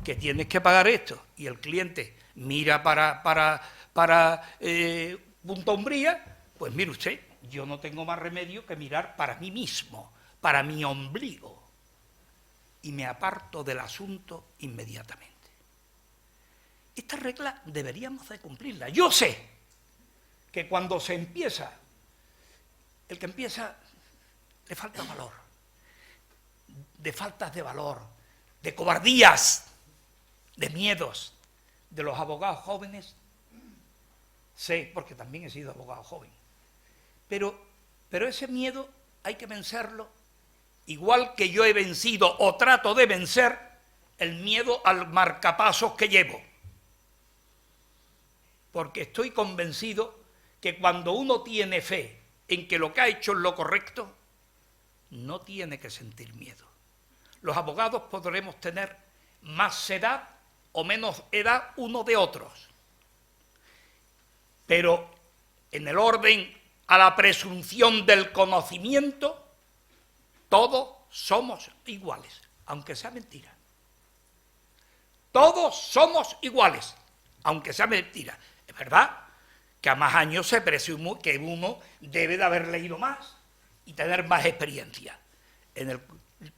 que tienes que pagar esto, y el cliente mira para Punta Umbría, pues mire usted, yo no tengo más remedio que mirar para mí mismo, para mi ombligo, y me aparto del asunto inmediatamente. Esta regla deberíamos de cumplirla. Yo sé que cuando se empieza, el que empieza le falta valor, de faltas de valor, de cobardías, de miedos de los abogados jóvenes. Sé, porque también he sido abogado joven. Pero ese miedo hay que vencerlo, igual que yo he vencido o trato de vencer el miedo al marcapasos que llevo. Porque estoy convencido que cuando uno tiene fe en que lo que ha hecho es lo correcto, no tiene que sentir miedo. Los abogados podremos tener más edad o menos edad uno de otros, pero en el orden a la presunción del conocimiento, todos somos iguales, aunque sea mentira. Todos somos iguales, aunque sea mentira. Es verdad que a más años se presume que uno debe de haber leído más y tener más experiencia.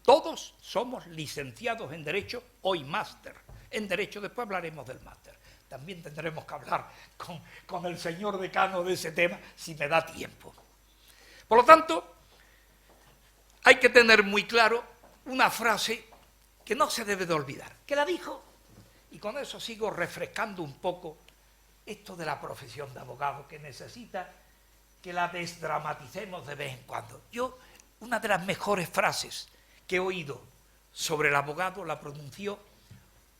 Todos somos licenciados en Derecho, hoy máster en Derecho, después hablaremos del máster. También tendremos que hablar con el señor decano de ese tema, si me da tiempo. Por lo tanto, hay que tener muy claro una frase que no se debe de olvidar, que la dijo, y con eso sigo refrescando un poco esto de la profesión de abogado, que necesita que la desdramaticemos de vez en cuando. Yo, una de las mejores frases que he oído sobre el abogado la pronunció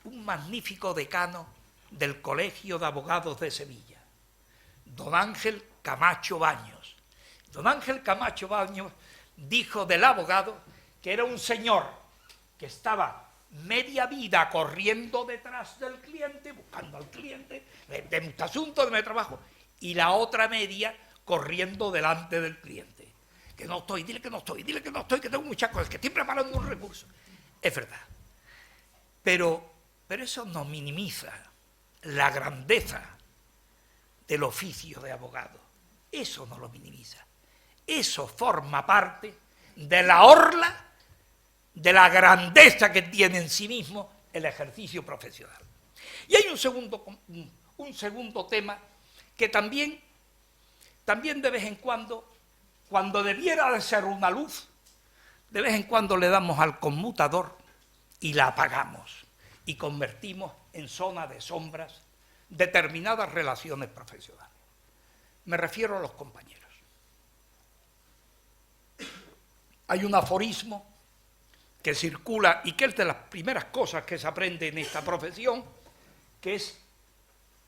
un magnífico decano del Colegio de Abogados de Sevilla, don Ángel Camacho Baños. Don Ángel Camacho Baños dijo del abogado que era un señor que estaba media vida corriendo detrás del cliente, buscando al cliente, de mi asunto, de mi trabajo, y la otra media corriendo delante del cliente. Que no estoy, dile que no estoy, dile que no estoy, que tengo muchas cosas, que estoy preparando un recurso. Es verdad. Pero eso no minimiza la grandeza del oficio de abogado. Eso no lo minimiza. Eso forma parte de la orla, de la grandeza que tiene en sí mismo el ejercicio profesional. Y hay un segundo tema que también de vez en cuando debiera de ser una luz, de vez en cuando le damos al conmutador y la apagamos y convertimos en zona de sombras determinadas relaciones profesionales. Me refiero a los compañeros. Hay un aforismo que circula y que es de las primeras cosas que se aprende en esta profesión, que es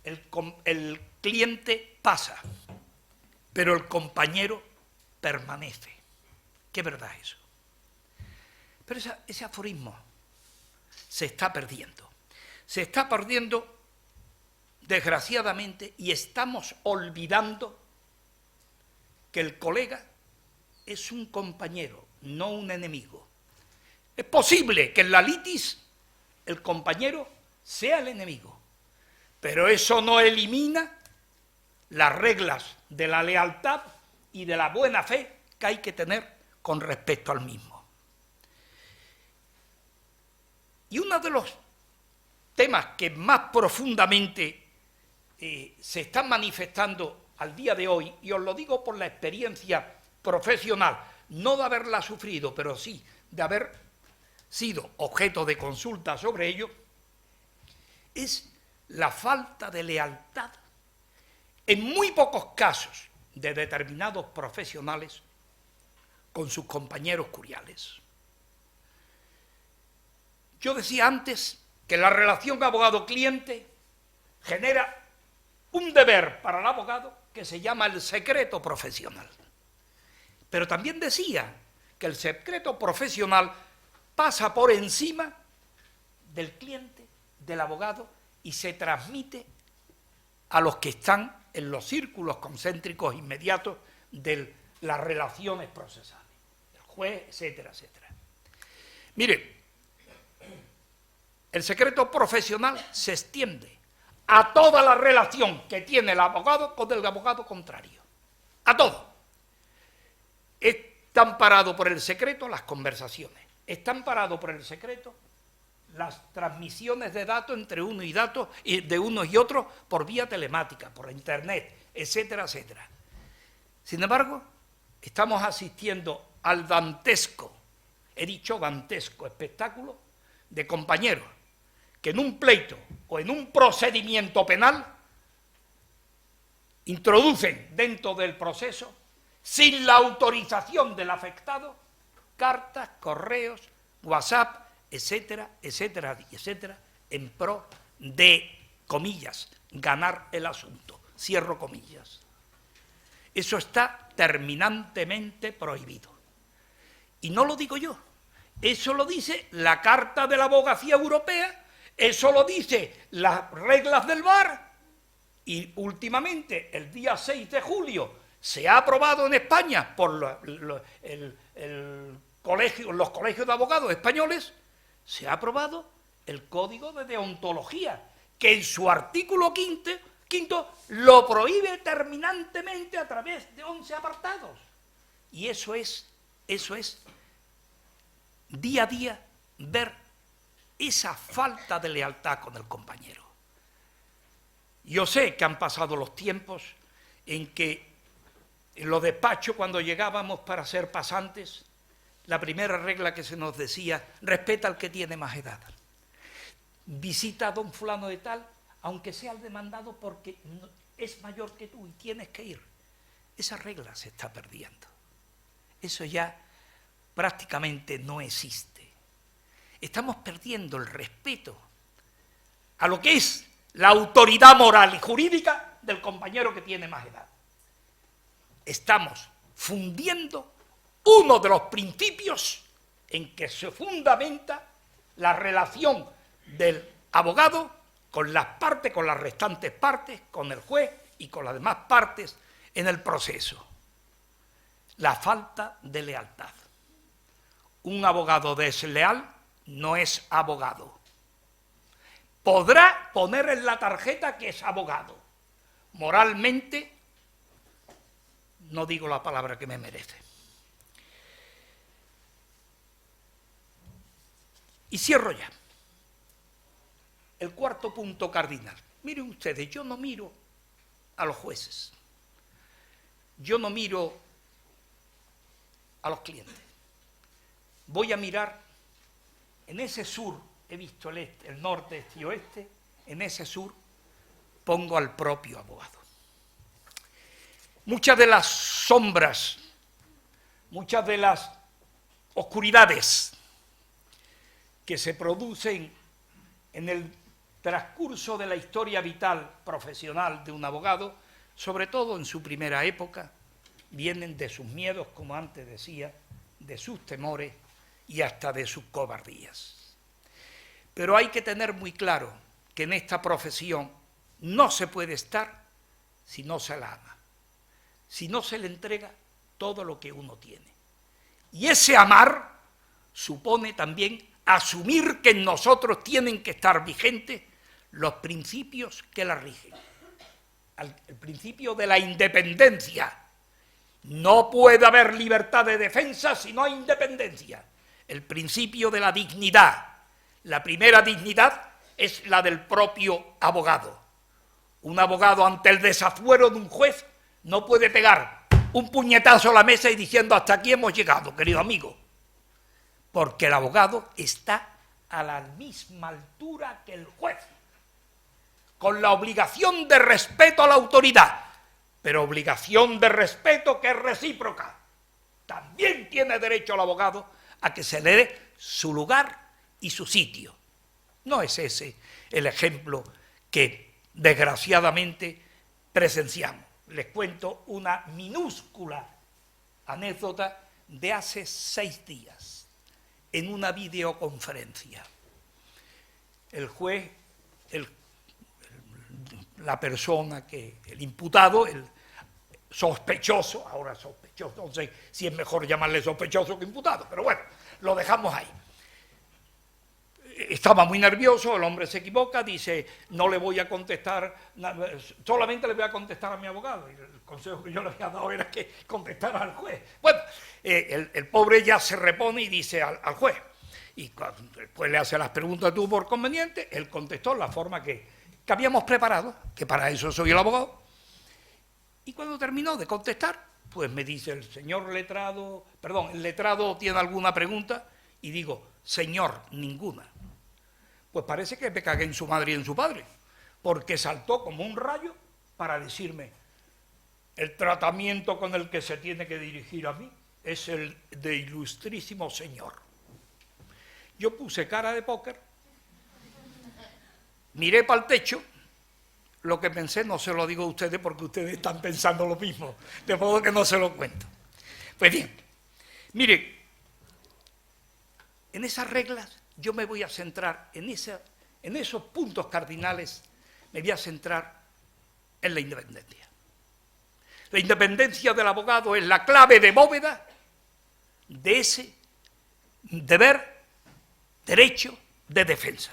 el cliente pasa, pero el compañero permanece. ¿Qué verdad es eso? Pero ese aforismo se está perdiendo. Se está perdiendo, desgraciadamente, y estamos olvidando que el colega es un compañero, no un enemigo. Es posible que en la litis el compañero sea el enemigo, pero eso no elimina las reglas de la lealtad y de la buena fe que hay que tener con respecto al mismo. Y uno de los temas que más profundamente se están manifestando al día de hoy, y os lo digo por la experiencia profesional, no de haberla sufrido, pero sí de haber sido objeto de consulta sobre ello, es la falta de lealtad en muy pocos casos de determinados profesionales con sus compañeros curiales. Yo decía antes que la relación abogado-cliente genera un deber para el abogado que se llama el secreto profesional. Pero también decía que el secreto profesional pasa por encima del cliente, del abogado, y se transmite a los que están en los círculos concéntricos inmediatos de las relaciones procesales, el juez, etcétera, etcétera. Mire, el secreto profesional se extiende a toda la relación que tiene el abogado con el abogado contrario, a todo. Está amparado por el secreto las conversaciones, está amparado por el secreto las transmisiones de datos entre uno y datos de unos y otros por vía telemática, por internet, etcétera, etcétera. Sin embargo, estamos asistiendo al dantesco, he dicho dantesco, espectáculo de compañeros que en un pleito o en un procedimiento penal introducen dentro del proceso, sin la autorización del afectado, cartas, correos, WhatsApp, etcétera, etcétera, etcétera, en pro de, comillas, ganar el asunto. Cierro comillas. Eso está terminantemente prohibido. Y no lo digo yo, eso lo dice la Carta de la Abogacía Europea, eso lo dice las reglas del VAR, y últimamente, el día 6 de julio, se ha aprobado en España por los colegios de abogados españoles, se ha aprobado el Código de Deontología, que en su artículo quinto lo prohíbe terminantemente a través de 11 apartados. Y eso es día a día ver esa falta de lealtad con el compañero. Yo sé que han pasado los tiempos en que en los despachos, cuando llegábamos para ser pasantes, la primera regla que se nos decía: respeta al que tiene más edad. Visita a don fulano de tal, aunque sea el demandado, porque es mayor que tú y tienes que ir. Esa regla se está perdiendo. Eso ya prácticamente no existe. Estamos perdiendo el respeto a lo que es la autoridad moral y jurídica del compañero que tiene más edad. Estamos fundiendo uno de los principios en que se fundamenta la relación del abogado con las partes, con las restantes partes, con el juez y con las demás partes en el proceso. La falta de lealtad. Un abogado desleal no es abogado. Podrá poner en la tarjeta que es abogado. Moralmente, no digo la palabra que me merece. Y cierro ya. el cuarto punto cardinal. Miren ustedes, yo no miro a los jueces, yo no miro a los clientes, voy a mirar en ese sur, he visto el este, el norte, este y oeste, en ese sur pongo al propio abogado. Muchas de las sombras, muchas de las oscuridades que se producen en el transcurso de la historia vital profesional de un abogado, sobre todo en su primera época, vienen de sus miedos, como antes decía, de sus temores y hasta de sus cobardías. Pero hay que tener muy claro que en esta profesión no se puede estar si no se la ama, si no se le entrega todo lo que uno tiene. Y ese amar supone también asumir que en nosotros tienen que estar vigentes los principios que la rigen. El principio de la independencia. No puede haber libertad de defensa si no hay independencia. El principio de la dignidad. La primera dignidad es la del propio abogado. Un abogado ante el desafuero de un juez no puede pegar un puñetazo a la mesa y diciendo hasta aquí hemos llegado, querido amigo. Porque el abogado está a la misma altura que el juez, con la obligación de respeto a la autoridad, pero obligación de respeto que es recíproca. También tiene derecho el abogado a que se le dé su lugar y su sitio. No es ese el ejemplo que desgraciadamente presenciamos. Les cuento una minúscula anécdota de hace 6 días, en una videoconferencia. El juez, la persona que, el imputado, el sospechoso, ahora sospechoso, no sé si es mejor llamarle sospechoso que imputado, pero bueno, lo dejamos ahí. Estaba muy nervioso, el hombre se equivoca, dice, no le voy a contestar, solamente le voy a contestar a mi abogado. Y el consejo que yo le había dado era que contestara al juez. Bueno, el pobre ya se repone y dice al juez. Y cuando el juez le hace las preguntas que tuvo por conveniente, él contestó en la forma que habíamos preparado, que para eso soy el abogado. Y cuando terminó de contestar, pues me dice el señor letrado, perdón, el letrado tiene alguna pregunta, y digo, señor, ninguna. Pues parece que me cagué en su madre y en su padre, porque saltó como un rayo para decirme, el tratamiento con el que se tiene que dirigir a mí es el de ilustrísimo señor. Yo puse cara de póker, miré para el techo, lo que pensé no se lo digo a ustedes porque ustedes están pensando lo mismo, de modo que no se lo cuento. Pues bien, mire, en esas reglas yo me voy a centrar, en esos puntos cardinales, me voy a centrar en la independencia. La independencia del abogado es la clave de bóveda de ese deber, derecho de defensa.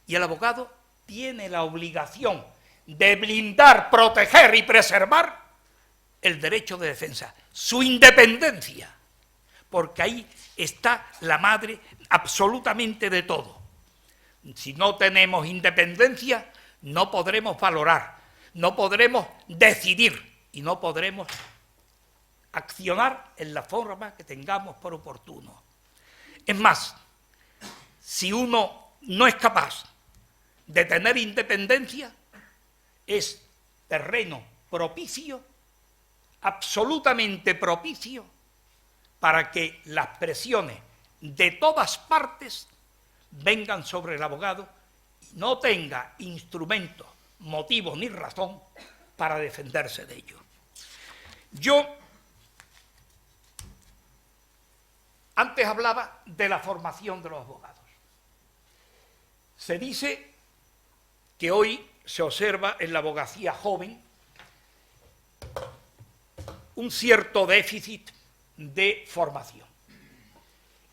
Y el abogado tiene la obligación de blindar, proteger y preservar el derecho de defensa, su independencia, porque ahí está la madre absolutamente de todo. Si no tenemos independencia, no podremos valorar, no podremos decidir y no podremos accionar en la forma que tengamos por oportuno. Es más, si uno no es capaz de tener independencia, es terreno propicio, absolutamente propicio, para que las presiones de todas partes vengan sobre el abogado y no tenga instrumento, motivo ni razón para defenderse de ello. Yo antes hablaba de la formación de los abogados. Se dice que hoy se observa en la abogacía joven un cierto déficit de formación.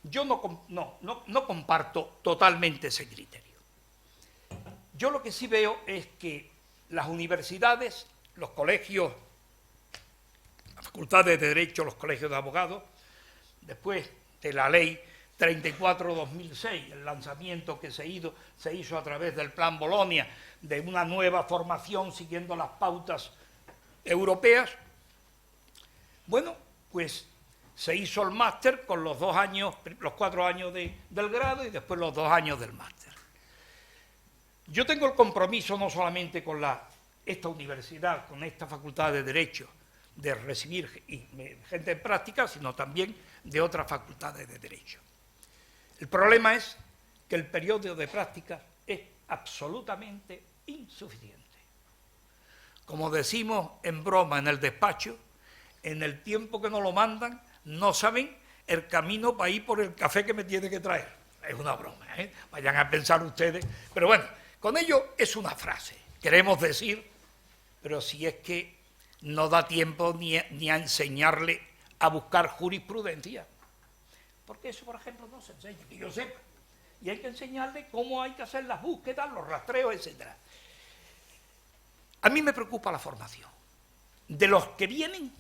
Yo no comparto totalmente ese criterio. Yo lo que sí veo es que las universidades, los colegios, las facultades de Derecho, los colegios de abogados, después de la ley 34-2006, el lanzamiento que se hizo a través del Plan Bolonia, de una nueva formación siguiendo las pautas europeas. Bueno, pues se hizo el máster con los 2 años, los 4 años del grado y después los 2 años del máster. Yo tengo el compromiso no solamente con esta universidad, con esta facultad de Derecho, de recibir gente en práctica, sino también de otras facultades de Derecho. El problema es que el periodo de práctica es absolutamente insuficiente. Como decimos en broma en el despacho, en el tiempo que nos lo mandan, no saben el camino para ir por el café que me tiene que traer. Es una broma, ¿eh? Vayan a pensar ustedes. Pero bueno, con ello es una frase. Queremos decir, pero si es que no da tiempo ni a enseñarle a buscar jurisprudencia. Porque eso, por ejemplo, no se enseña, que yo sepa. Y hay que enseñarle cómo hay que hacer las búsquedas, los rastreos, etc. A mí me preocupa la formación de los que vienen,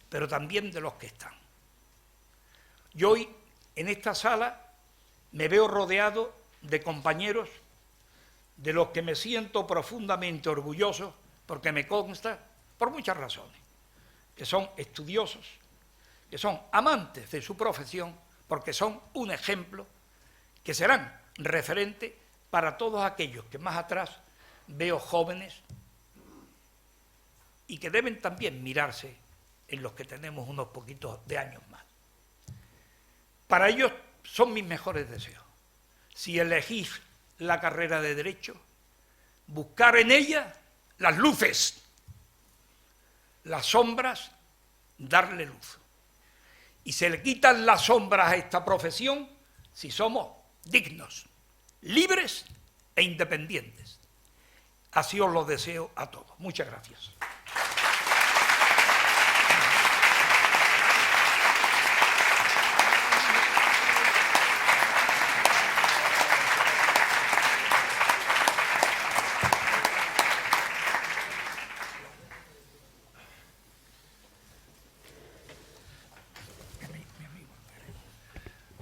pero también de los que están. Yo hoy, en esta sala, me veo rodeado de compañeros de los que me siento profundamente orgulloso, porque me consta, por muchas razones, que son estudiosos, que son amantes de su profesión, porque son un ejemplo, que serán referentes para todos aquellos que más atrás veo jóvenes y que deben también mirarse en los que tenemos unos poquitos de años más. Para ellos son mis mejores deseos. Si elegís la carrera de Derecho, buscar en ella las luces, las sombras, darle luz. Y se le quitan las sombras a esta profesión si somos dignos, libres e independientes. Así os lo deseo a todos. Muchas gracias.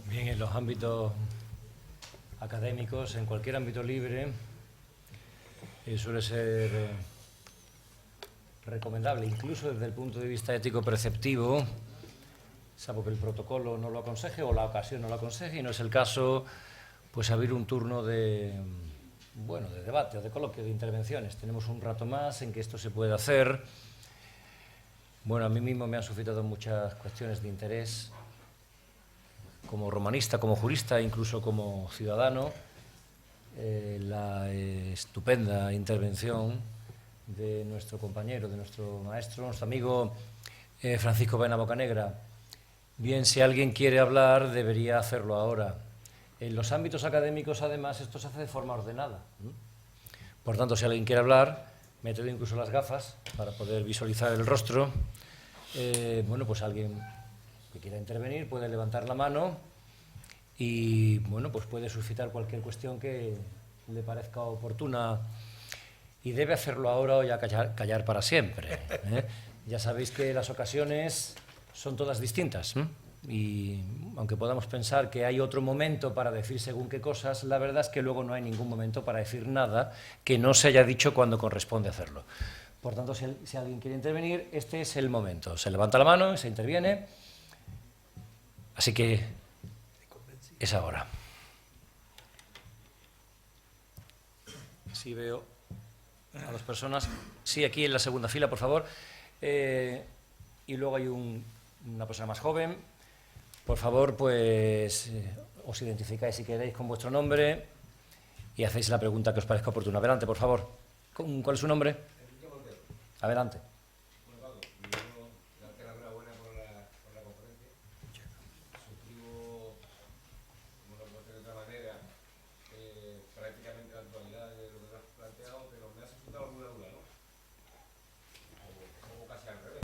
Bien, en los ámbitos académicos, en cualquier ámbito libre, suele ser recomendable, incluso desde el punto de vista ético-preceptivo, salvo que el protocolo no lo aconseje o la ocasión no lo aconseje, y no es el caso, pues abrir un turno de debate o de coloquio, de intervenciones. Tenemos un rato más en que esto se puede hacer. Bueno, a mí mismo me han suscitado muchas cuestiones de interés, como romanista, como jurista, incluso como ciudadano, la estupenda intervención de nuestro compañero, de nuestro maestro, nuestro amigo Francisco Baena Bocanegra. Bien, si alguien quiere hablar, debería hacerlo ahora. En los ámbitos académicos, además, esto se hace de forma ordenada. Por tanto, si alguien quiere hablar, me traigo incluso las gafas para poder visualizar el rostro. Bueno, pues alguien que quiera intervenir puede levantar la mano y, bueno, pues puede suscitar cualquier cuestión que le parezca oportuna y debe hacerlo ahora o ya callar para siempre. Ya sabéis que las ocasiones son todas distintas, y aunque podamos pensar que hay otro momento para decir según qué cosas, la verdad es que luego no hay ningún momento para decir nada que no se haya dicho cuando corresponde hacerlo. Por tanto, si alguien quiere intervenir, este es el momento. Se levanta la mano y se interviene. Así que es ahora. Sí, veo a 2 personas. Sí, aquí en la segunda fila, por favor. Y luego hay una persona más joven. Por favor, pues os identificáis si queréis con vuestro nombre y hacéis la pregunta que os parezca oportuna. Adelante, por favor. ¿Cuál es su nombre? Adelante. Bueno, Paco, primero darte la enhorabuena por la conferencia. Suscribo, como lo puedo hacer de otra manera, prácticamente la actualidad de lo que has planteado, pero me ha suscitado alguna duda, ¿no? O casi al revés.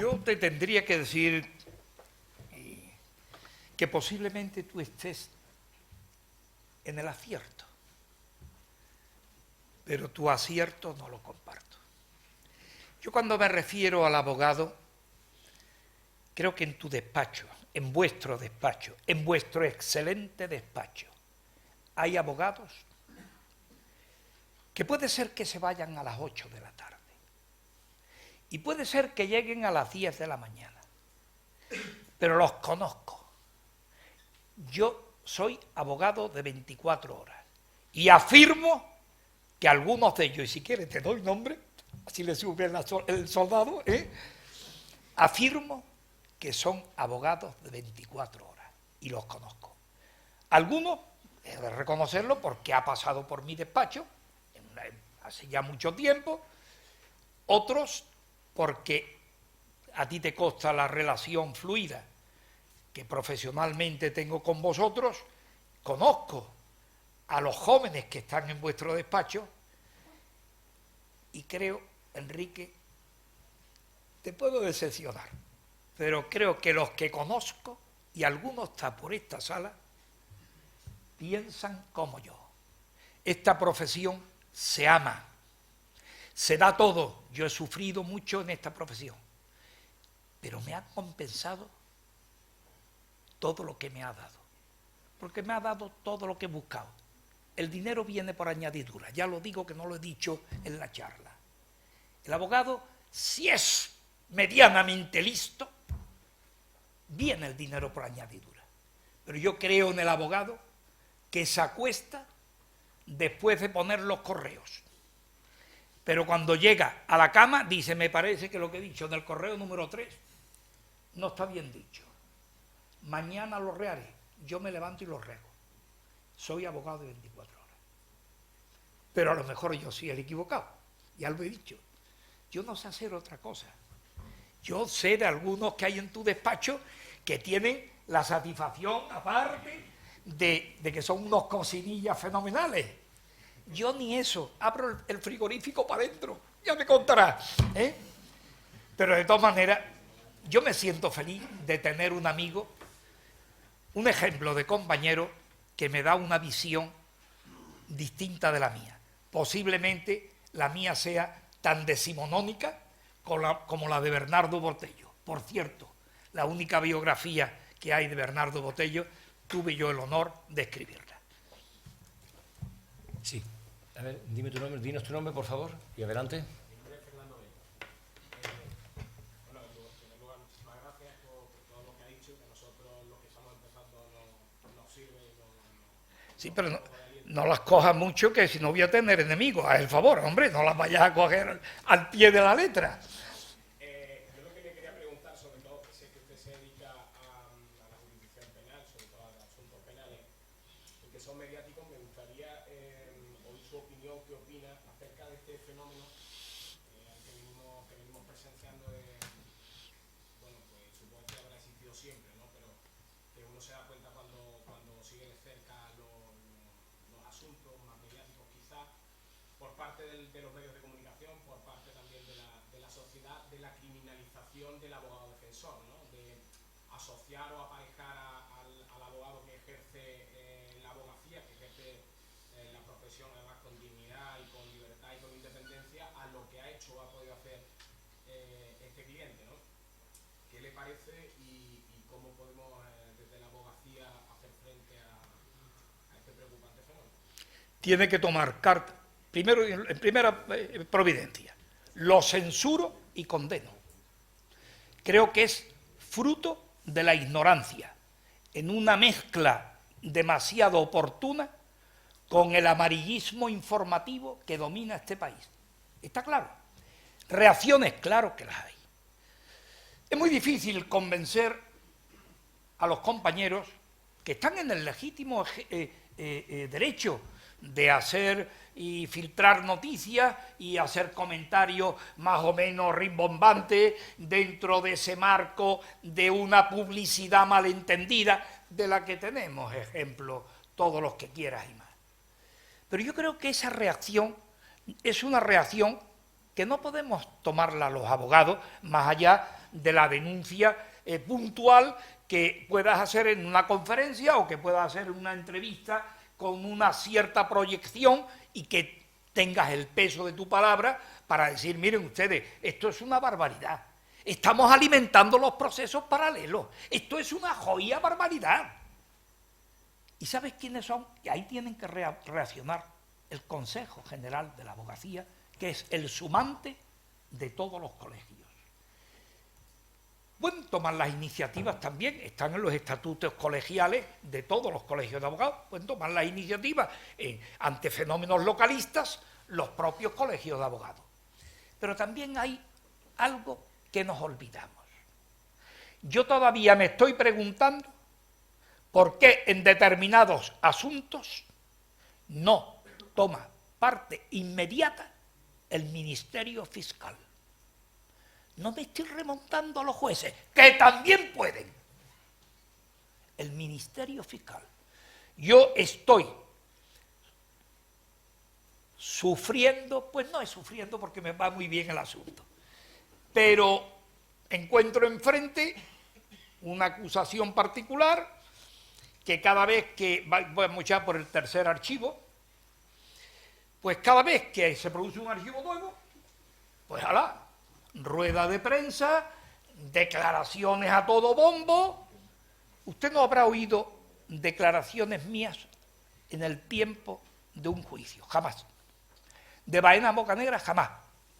Yo te tendría que decir que posiblemente tú estés en el acierto, pero tu acierto no lo comparto. Yo cuando me refiero al abogado, creo que en tu despacho, en vuestro despacho, en vuestro excelente despacho, hay abogados que puede ser que se vayan a las 8 de la tarde y puede ser que lleguen a las 10 de la mañana, pero los conozco. Yo soy abogado de 24 horas y afirmo que algunos de ellos, y si quieres te doy nombre, así le sube el soldado, afirmo que son abogados de 24 horas y los conozco. Algunos, he de reconocerlo porque ha pasado por mi despacho hace ya mucho tiempo, otros porque a ti te consta la relación fluida que profesionalmente tengo con vosotros, conozco a los jóvenes que están en vuestro despacho y creo, Enrique, te puedo decepcionar, pero creo que los que conozco, y algunos están por esta sala, piensan como yo. Esta profesión se ama, se da todo. Yo he sufrido mucho en esta profesión, pero me ha compensado todo lo que me ha dado, porque me ha dado todo lo que he buscado. El dinero viene por añadidura, ya lo digo que no lo he dicho en la charla. El abogado, si es medianamente listo, viene el dinero por añadidura. Pero yo creo en el abogado que se acuesta después de poner los correos. Pero cuando llega a la cama dice, me parece que lo que he dicho en el correo número 3 no está bien dicho. Mañana lo reharé. Yo me levanto y lo rego. Soy abogado de 24 horas. Pero a lo mejor yo soy el equivocado. Ya lo he dicho. Yo no sé hacer otra cosa. Yo sé de algunos que hay en tu despacho que tienen la satisfacción, aparte, de que son unos cocinillas fenomenales. Yo ni eso. Abro el frigorífico para adentro. Ya me contarás. Pero de todas maneras, yo me siento feliz de tener un amigo, un ejemplo de compañero que me da una visión distinta de la mía. Posiblemente la mía sea tan decimonónica como la de Bernardo Botello. Por cierto, la única biografía que hay de Bernardo Botello, tuve yo el honor de escribirla. Sí. A ver, dinos tu nombre, por favor, y adelante. Sí, pero no las cojas mucho, que si no voy a tener enemigos. Haz el favor, hombre, no las vayas a coger al pie de la letra. Yo lo que le quería preguntar, sobre todo, que sé que usted se dedica a la jurisdicción penal, sobre todo a asuntos penales, y que son mediáticos, me gustaría oír su opinión, qué opina acerca de este fenómeno que venimos presenciando. Bueno, pues supongo que habrá existido siempre, ¿no? Pero que uno se da cuenta cuando sigue de cerca los asuntos más mediáticos, quizás, por parte de los medios de comunicación, por parte también de la sociedad, de la criminalización del abogado defensor, ¿no? De asociar o aparejar al abogado que ejerce la abogacía, que ejerce la profesión además con dignidad y con libertad y con independencia, a lo que ha hecho o ha podido hacer este cliente, ¿no? ¿Qué le parece y cómo podemos desde la abogacía hacer frente a este preocupante fenómeno? Tiene que tomar carta. Primero, en primera providencia, lo censuro y condeno. Creo que es fruto de la ignorancia, en una mezcla demasiado oportuna con el amarillismo informativo que domina este país. ¿Está claro? Reacciones, claro que las hay. Es muy difícil convencer a los compañeros que están en el legítimo derecho de hacer y filtrar noticias y hacer comentarios más o menos rimbombantes dentro de ese marco de una publicidad malentendida de la que tenemos ejemplo todos los que quieras y más. Pero yo creo que esa reacción es una reacción que no podemos tomarla los abogados más allá de la denuncia puntual que puedas hacer en una conferencia o que puedas hacer en una entrevista con una cierta proyección y que tengas el peso de tu palabra para decir, miren ustedes, esto es una barbaridad. Estamos alimentando los procesos paralelos. Esto es una joya barbaridad. ¿Y sabes quiénes son? Que ahí tienen que reaccionar el Consejo General de la Abogacía, que es el sumante de todos los colegios. Pueden tomar las iniciativas también, están en los estatutos colegiales de todos los colegios de abogados, pueden tomar las iniciativas ante fenómenos localistas los propios colegios de abogados. Pero también hay algo que nos olvidamos. Yo todavía me estoy preguntando por qué en determinados asuntos no toma parte inmediata el Ministerio Fiscal. No me estoy remontando a los jueces, que también pueden. El Ministerio Fiscal. Yo estoy sufriendo, pues no es sufriendo porque me va muy bien el asunto, pero encuentro enfrente una acusación particular que cada vez que, vamos ya por el tercer archivo, pues cada vez que se produce un archivo nuevo, pues alá, rueda de prensa, declaraciones a todo bombo. Usted no habrá oído declaraciones mías en el tiempo de un juicio, jamás. De Baena a Bocanegra, jamás.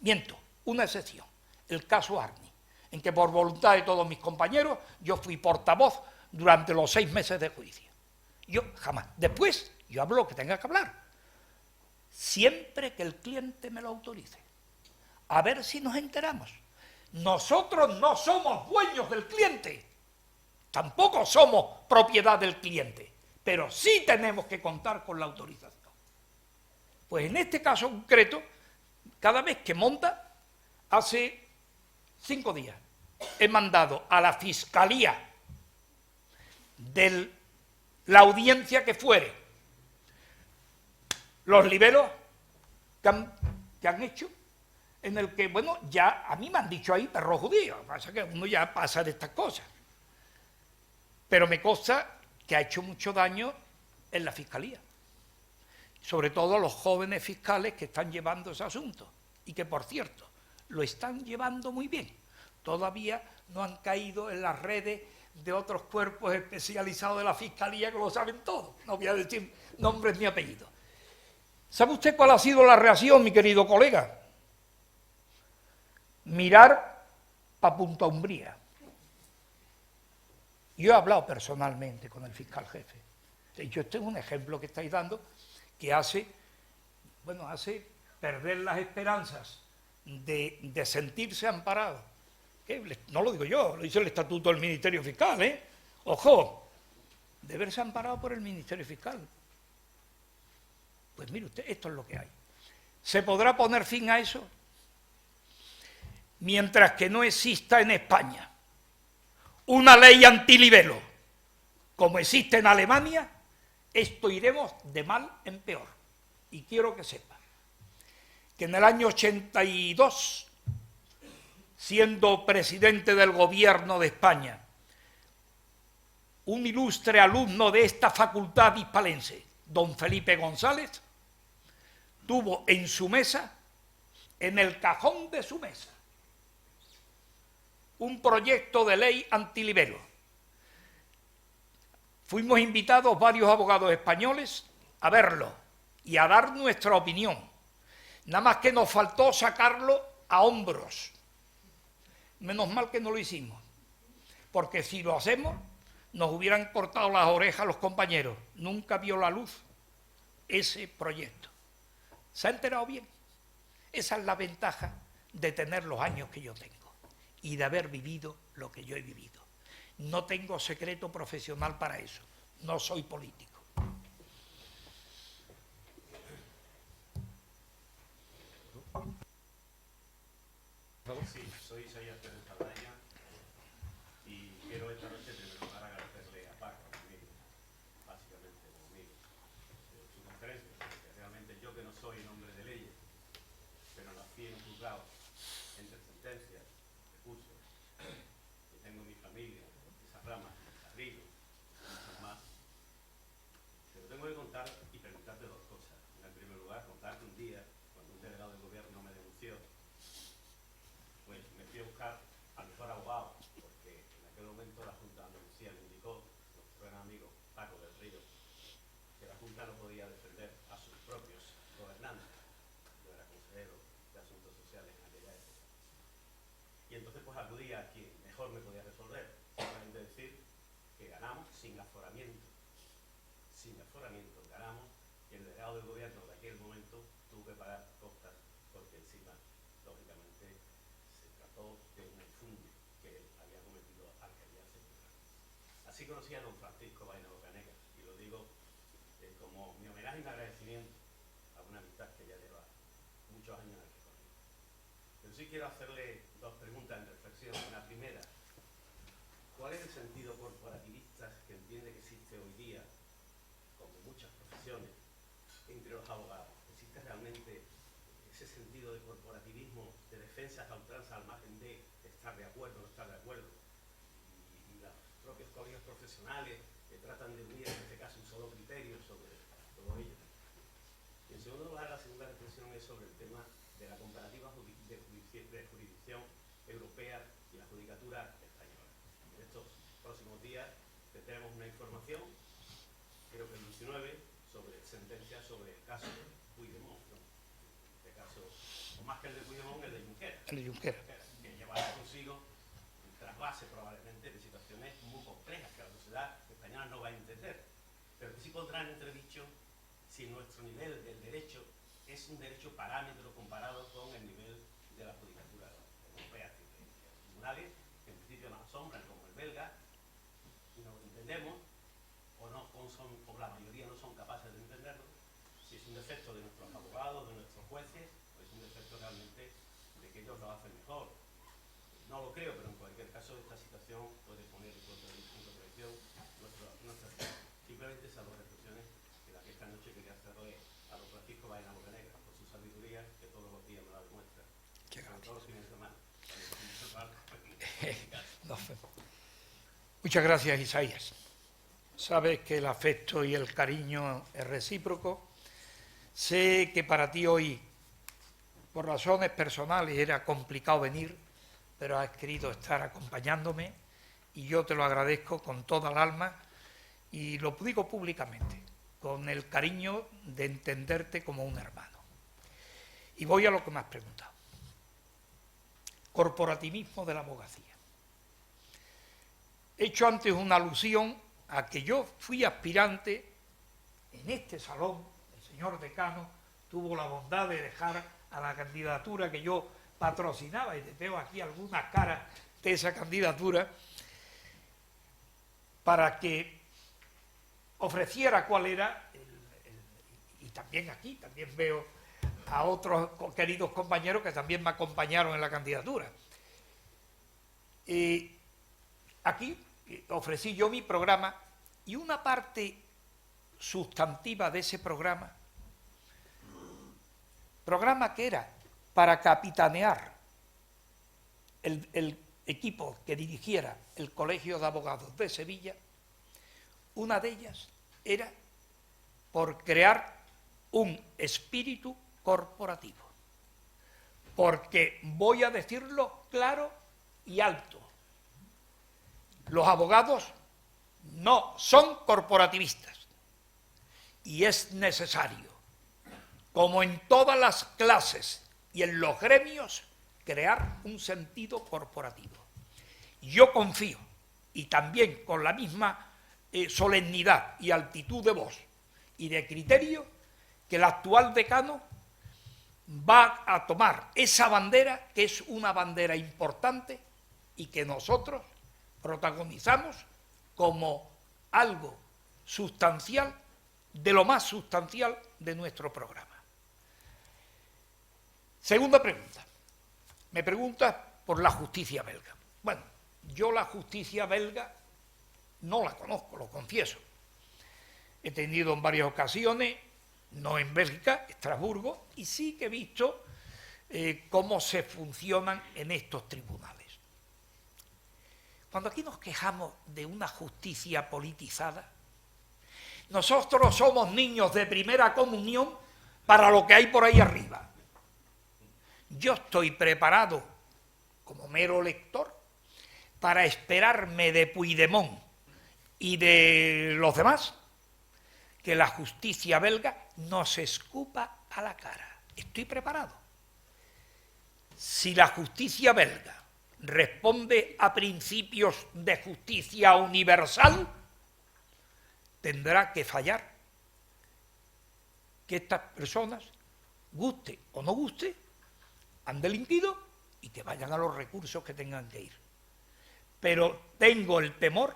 Miento, una excepción, el caso Arni, en que por voluntad de todos mis compañeros yo fui portavoz durante los 6 meses de juicio. Yo jamás. Después yo hablo lo que tenga que hablar, siempre que el cliente me lo autorice. A ver si nos enteramos. Nosotros no somos dueños del cliente, tampoco somos propiedad del cliente, pero sí tenemos que contar con la autorización. Pues en este caso concreto, cada vez que monta, hace 5 días, he mandado a la Fiscalía de la audiencia que fuere los libelos que han hecho, en el que, bueno, ya a mí me han dicho ahí perro judío, pasa que uno ya pasa de estas cosas. Pero me consta que ha hecho mucho daño en la Fiscalía, sobre todo a los jóvenes fiscales que están llevando ese asunto, y que, por cierto, lo están llevando muy bien. Todavía no han caído en las redes de otros cuerpos especializados de la Fiscalía que lo saben todo. No voy a decir nombres ni apellidos. ¿Sabe usted cuál ha sido la reacción, mi querido colega? Mirar para Punta Umbría. Yo he hablado personalmente con el fiscal jefe. Yo este es un ejemplo que estáis dando que hace perder las esperanzas de sentirse amparado. No lo digo yo, lo dice el Estatuto del Ministerio Fiscal, ¿eh? Ojo, de verse amparado por el Ministerio Fiscal. Pues mire usted, esto es lo que hay. ¿Se podrá poner fin a eso? Mientras que no exista en España una ley antilibelo, como existe en Alemania, esto iremos de mal en peor. Y quiero que sepa que en el año 82, siendo presidente del gobierno de España, un ilustre alumno de esta facultad hispalense, don Felipe González, tuvo en su mesa, en el cajón de su mesa, un proyecto de ley antilibelo. Fuimos invitados varios abogados españoles a verlo y a dar nuestra opinión. Nada más que nos faltó sacarlo a hombros. Menos mal que no lo hicimos, porque si lo hacemos, nos hubieran cortado las orejas los compañeros. Nunca vio la luz ese proyecto. ¿Se ha enterado bien? Esa es la ventaja de tener los años que yo tengo y de haber vivido lo que yo he vivido. No tengo secreto profesional para eso. No soy político. Sí, soy Isaías Pérez Saldaña y quiero esta noche en primer lugar agradecerle a Paco, conmigo, básicamente conmigo, su conferencia, porque realmente yo que no soy un hombre de leyes, pero nací en un juzgado entre sentencias, recursos, Y entonces pues acudí a quien mejor me podía resolver. Simplemente decir que ganamos sin aforamiento. Sin aforamiento ganamos, y el delegado del gobierno de aquel momento tuvo que pagar costas porque encima, lógicamente, se trató de un infundio que él había cometido al que había aceptado. Así conocí a don Francisco Baena Bocanegra, y lo digo como mi homenaje y mi agradecimiento a una amistad que ya lleva muchos años en el recorrido. Pero sí quiero hacerle dos preguntas en reflexión. La primera, ¿cuál es el sentido corporativista que entiende que existe hoy día, como muchas profesiones, entre los abogados? ¿Existe realmente ese sentido de corporativismo, de defensa a ultranza al margen de estar de acuerdo o no estar de acuerdo? Y los propios colegios profesionales que tratan de unir en este caso un solo criterio sobre todo ello. Y en segundo lugar, la segunda reflexión es sobre el tema de la comparativa de jurisdicción europea y la judicatura española. En estos próximos días tendremos una información, creo que el 19, sobre sentencias sobre el caso de Puigdemont, ¿no? Este caso, o más que el de Puigdemont, el de Junqueras. El de Junqueras. Que llevará consigo un trasvase probablemente de situaciones muy complejas que la sociedad española no va a entender, pero que sí pondrá en entredicho si nuestro nivel del derecho es un derecho parámetro comparado con el nivel de la judicatura europea. Los tribunales, que en principio nos asombran, como el belga, no lo entendemos, o la mayoría no son capaces de entenderlo, si es un defecto de nuestros abogados, de nuestros jueces, o es un defecto realmente de que ellos lo hacen mejor. No lo creo, pero en cualquier caso esta situación puede poner en contradicción nuestra simplemente esas dos reflexiones que esta noche quería hacerle a don Francisco Baena Bocanegra, por su sabiduría, que todos los días me la demuestra, sobre todo los fines de semana. Muchas gracias, Isaías. Sabes que el afecto y el cariño es recíproco. Sé que para ti hoy, por razones personales, era complicado venir, pero has querido estar acompañándome y yo te lo agradezco con toda el alma y lo digo públicamente, con el cariño de entenderte como un hermano. Y voy a lo que me has preguntado. Corporativismo de la abogacía. He hecho antes una alusión a que yo fui aspirante en este salón. El señor decano tuvo la bondad de dejar a la candidatura que yo patrocinaba, y veo aquí algunas caras de esa candidatura, para que ofreciera cuál era, y también aquí, también veo a otros queridos compañeros que también me acompañaron en la candidatura. Aquí ofrecí yo mi programa, y una parte sustantiva de ese programa que era para capitanear el equipo que dirigiera el Colegio de Abogados de Sevilla, una de ellas era por crear un espíritu corporativo. Porque voy a decirlo claro y alto, los abogados no son corporativistas y es necesario, como en todas las clases y en los gremios, crear un sentido corporativo. Yo confío, y también con la misma solemnidad y altitud de voz y de criterio, que el actual decano va a tomar esa bandera, que es una bandera importante y que nosotros protagonizamos como algo sustancial, de lo más sustancial de nuestro programa. Segunda pregunta. Me preguntas por la justicia belga. Bueno, yo la justicia belga no la conozco, lo confieso. He tenido en varias ocasiones, no en Bélgica, Estrasburgo, y sí que he visto cómo se funcionan en estos tribunales. Cuando aquí nos quejamos de una justicia politizada, nosotros somos niños de primera comunión para lo que hay por ahí arriba. Yo estoy preparado, como mero lector, para esperarme de Puigdemont y de los demás que la justicia belga nos escupa a la cara. Estoy preparado. Si la justicia belga responde a principios de justicia universal, tendrá que fallar. Que estas personas, guste o no guste, han delinquido y que vayan a los recursos que tengan que ir. Pero tengo el temor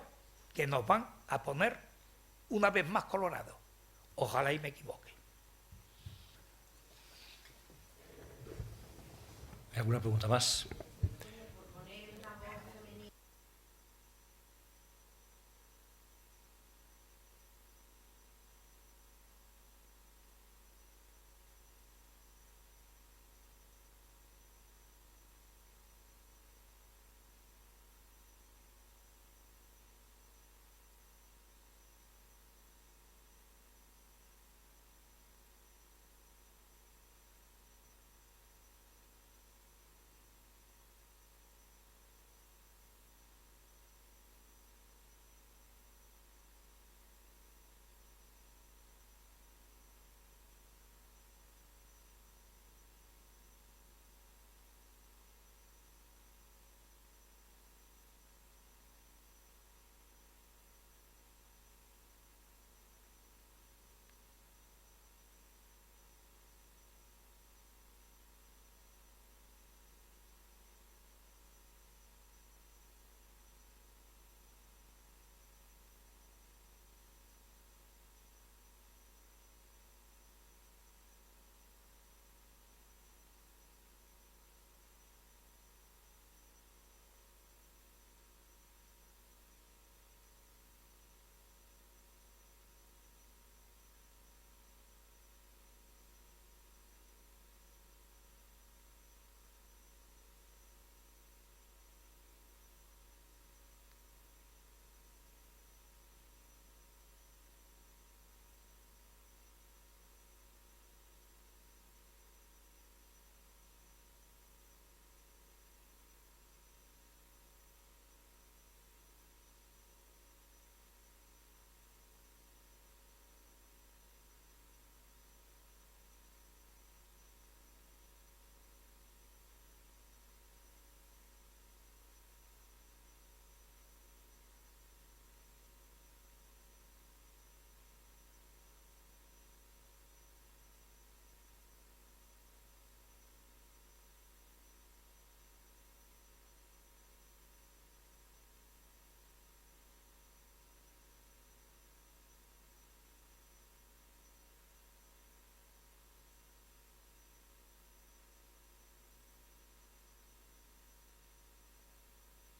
que nos van a poner una vez más colorados. Ojalá y me equivoque. ¿Alguna pregunta más?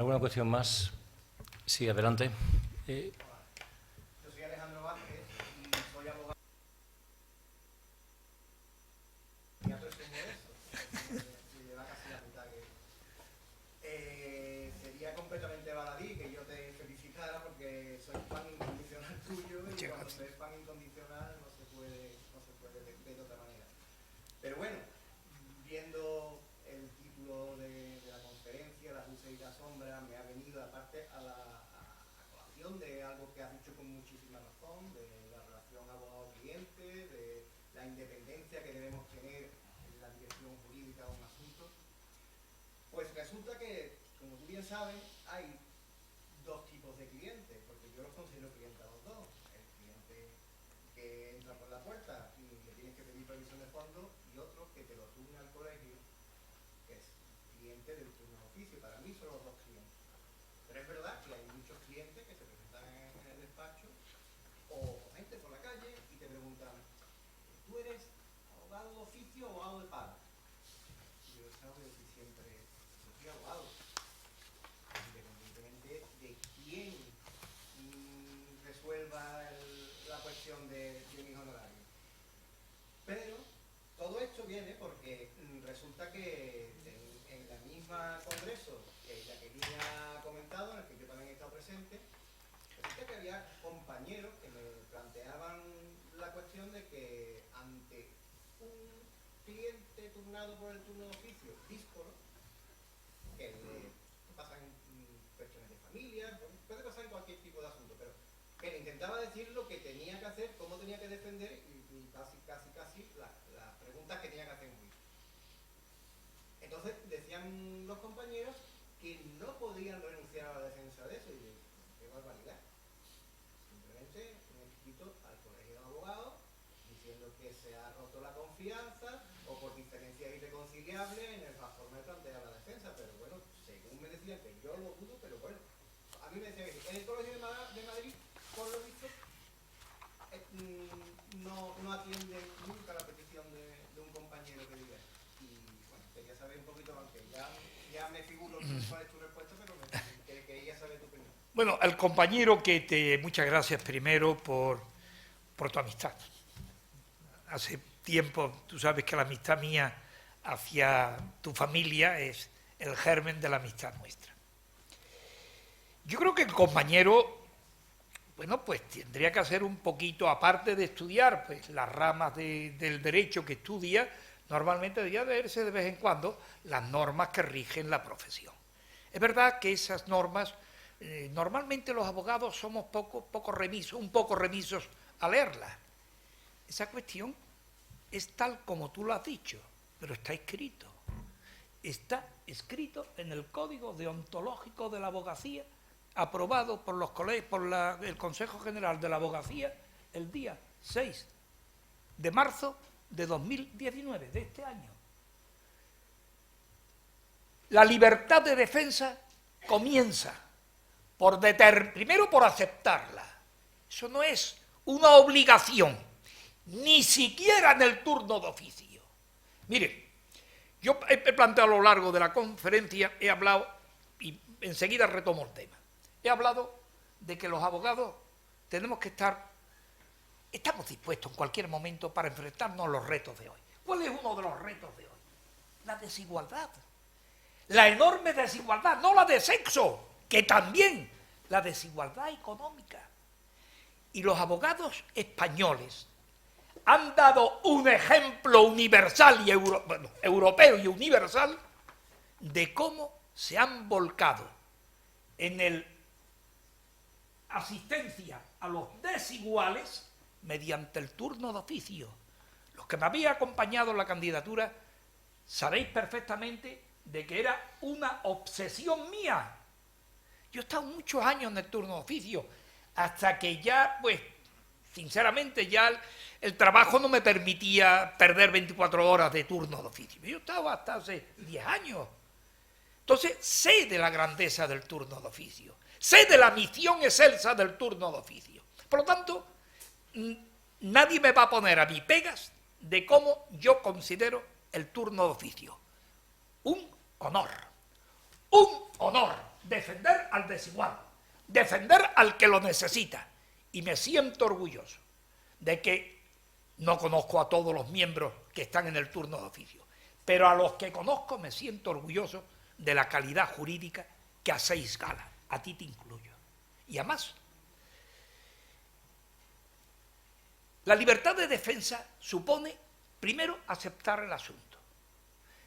¿Alguna cuestión más? Sí, adelante. Yo soy Alejandro Vázquez y soy abogado. Ya presumo eso. Si lleva casi la mitad que... sería completamente baladí que yo te felicitara porque soy fan incondicional tuyo y cuando se es fan incondicional no se puede de otra manera. Pero bueno, viendo el título de la conferencia, las luces y las sombras, me ha venido aparte a colación de algo que has dicho con muchísima razón, de la relación abogado-cliente, de la independencia que debemos tener en la dirección jurídica de un asunto. Pues resulta que, como tú bien sabes, hay dos tipos de clientes, porque yo los considero clientes a los dos. El cliente que entra por la puerta y le tienes que pedir previsión de fondo, y otro que te lo turna al colegio, que es cliente del turno de oficio. Para mí son los dos clientes. Pero es verdad que hay muchos clientes que se presentan en el despacho o gente por la calle y te preguntan: ¿tú eres abogado de oficio o abogado de pago? Y yo tengo que decir siempre: yo soy abogado, independientemente de quién resuelva la cuestión de mis honorarios. Pero todo esto viene porque resulta que en la misma congreso que Jacqueline ha comentado, en el que yo también he estado presente, resulta que había compañeros que me planteaban la cuestión de que ante un cliente turnado por el turno de oficio díscolo, que le pasan cuestiones de familia, puede pasar en cualquier tipo de asunto, pero que le intentaba decir lo que tenía que hacer, cómo tenía que defender y casi las preguntas que tenía que hacer en juicio. Entonces decían los compañeros que no podían renunciar a la defensa de eso. Y yo, qué barbaridad. Simplemente un escrito al colegio de abogados diciendo que se ha roto la confianza o por diferencias irreconciliables en la forma de plantear la defensa. Pero bueno, según me decían, que yo lo dudo, pero bueno, a mí me decían que en el colegio de Madrid, por lo visto, no atienden nunca la petición de un compañero que diga. Y bueno, quería saber un poquito, aunque ya me figuro cuál es tu respuesta, pero quería saber tu opinión. Bueno, al compañero muchas gracias primero por tu amistad. Hace tiempo, tú sabes que la amistad mía hacia tu familia es el germen de la amistad nuestra. Yo creo que el compañero, bueno, pues tendría que hacer un poquito, aparte de estudiar pues las ramas del derecho que estudia, normalmente debería verse de vez en cuando las normas que rigen la profesión. Es verdad que esas normas, normalmente los abogados somos un poco remisos a leerlas. Esa cuestión es tal como tú lo has dicho, pero está escrito. Está escrito en el Código Deontológico de la Abogacía, aprobado por los colegios, el Consejo General de la Abogacía el día 6 de marzo de 2019, de este año. La libertad de defensa comienza primero por aceptarla. Eso no es una obligación, ni siquiera en el turno de oficio. Miren, yo he planteado a lo largo de la conferencia, he hablado, y enseguida retomo el tema, he hablado de que los abogados estamos dispuestos en cualquier momento para enfrentarnos a los retos de hoy. ¿Cuál es uno de los retos de hoy? La desigualdad. La enorme desigualdad, no la de sexo, que también, la desigualdad económica. Y los abogados españoles han dado un ejemplo universal y europeo y universal de cómo se han volcado en el asistencia a los desiguales mediante el turno de oficio. Los que me habéis acompañado en la candidatura sabéis perfectamente de que era una obsesión mía. Yo he estado muchos años en el turno de oficio, hasta que ya, pues, sinceramente, ya el trabajo no me permitía perder 24 horas de turno de oficio. Yo estaba hasta hace 10 años. Entonces, sé de la grandeza del turno de oficio, sé de la misión excelsa del turno de oficio. Por lo tanto, nadie me va a poner a mí pegas de cómo yo considero el turno de oficio. Un honor, defender al desigual, defender al que lo necesita. Y me siento orgulloso de que no conozco a todos los miembros que están en el turno de oficio, pero a los que conozco me siento orgulloso de la calidad jurídica que hacéis gala, a ti te incluyo. Y además, la libertad de defensa supone, primero, aceptar el asunto.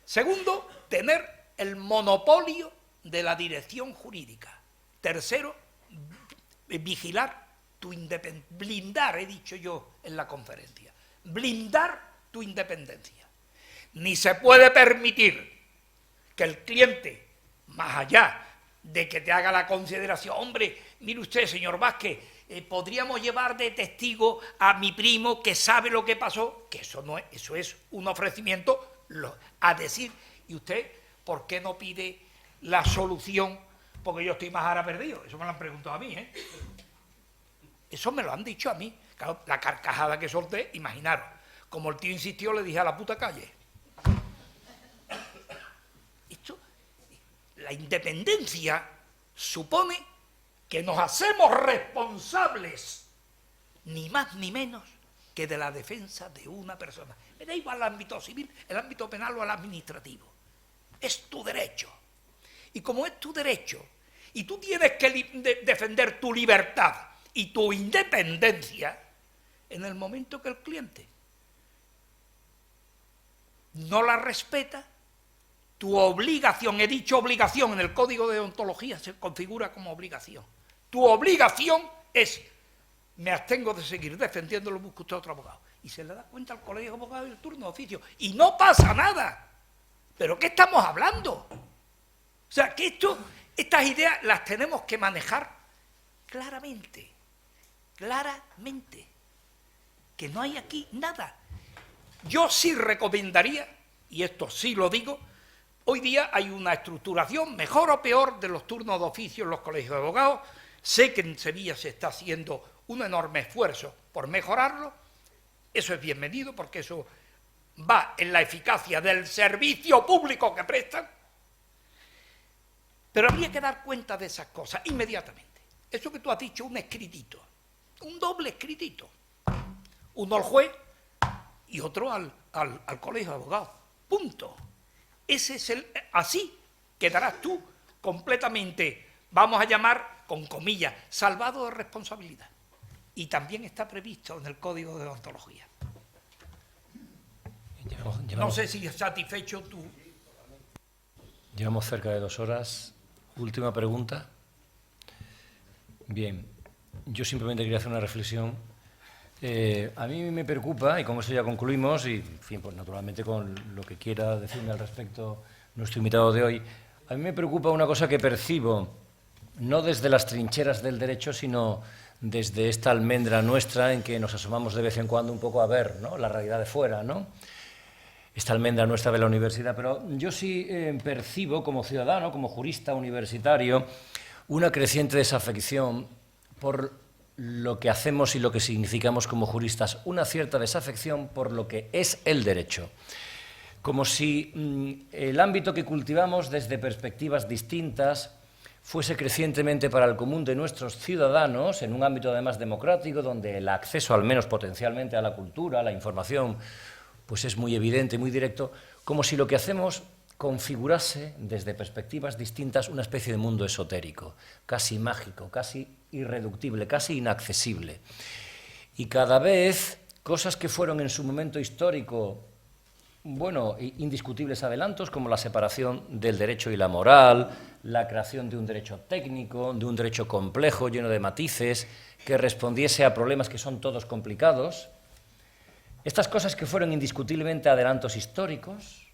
Segundo, tener el monopolio de la dirección jurídica. Tercero, vigilar tu independencia, blindar, he dicho yo en la conferencia, blindar tu independencia. Ni se puede permitir que el cliente, más allá de que te haga la consideración, hombre, mire usted, señor Vázquez, podríamos llevar de testigo a mi primo que sabe lo que pasó, que eso no es, eso es un ofrecimiento a decir, y usted, ¿por qué no pide la solución? Porque yo estoy más ahora perdido. Eso me lo han preguntado a mí, ¿eh? Eso me lo han dicho a mí. Claro, la carcajada que solté, imaginaros. Como el tío insistió, le dije a la puta calle. Esto, la independencia supone que nos hacemos responsables, ni más ni menos que de la defensa de una persona. Me da igual el ámbito civil, el ámbito penal o el administrativo. Es tu derecho. Y como es tu derecho, y tú tienes que defender tu libertad y tu independencia, en el momento que el cliente no la respeta, tu obligación, he dicho obligación, en el Código de Deontología se configura como obligación. Tu obligación es, me abstengo de seguir defendiéndolo, busca usted otro abogado. Y se le da cuenta al colegio de abogados del turno de oficio. Y no pasa nada. ¿Pero qué estamos hablando? O sea, que estas ideas las tenemos que manejar claramente, claramente, que no hay aquí nada. Yo sí recomendaría, y esto sí lo digo, hoy día hay una estructuración, mejor o peor, de los turnos de oficio en los colegios de abogados. Sé que en Sevilla se está haciendo un enorme esfuerzo por mejorarlo. Eso es bienvenido porque eso va en la eficacia del servicio público que prestan. Pero habría que dar cuenta de esas cosas inmediatamente. Eso que tú has dicho, un escritito, un doble escritito. Uno al juez y otro al colegio de abogados. Punto. Ese es así quedarás tú completamente, vamos a llamar, con comillas, salvado de responsabilidad. Y también está previsto en el Código de Deontología. No sé si es satisfecho tú. Llevamos cerca de 2 horas. Última pregunta. Bien, yo simplemente quería hacer una reflexión. A mí me preocupa, y con eso ya concluimos, y en fin, pues naturalmente con lo que quiera decirme al respecto nuestro invitado de hoy, a mí me preocupa una cosa que percibo, no desde las trincheras del derecho, sino desde esta almendra nuestra en que nos asomamos de vez en cuando un poco a ver, ¿no?, la realidad de fuera, ¿no?, esta almendra nuestra de la universidad. Pero yo sí percibo como ciudadano, como jurista universitario, una creciente desafección por lo que hacemos y lo que significamos como juristas, una cierta desafección por lo que es el derecho. Como si el ámbito que cultivamos desde perspectivas distintas fuese crecientemente para el común de nuestros ciudadanos, en un ámbito además democrático, donde el acceso, al menos potencialmente, a la cultura, a la información, pues es muy evidente, muy directo, como si lo que hacemos configurase desde perspectivas distintas una especie de mundo esotérico, casi mágico, casi irreductible, casi inaccesible. Y cada vez cosas que fueron en su momento histórico, bueno, indiscutibles adelantos, como la separación del derecho y la moral, la creación de un derecho técnico, de un derecho complejo, lleno de matices, que respondiese a problemas que son todos complicados. Estas cosas que fueron indiscutiblemente adelantos históricos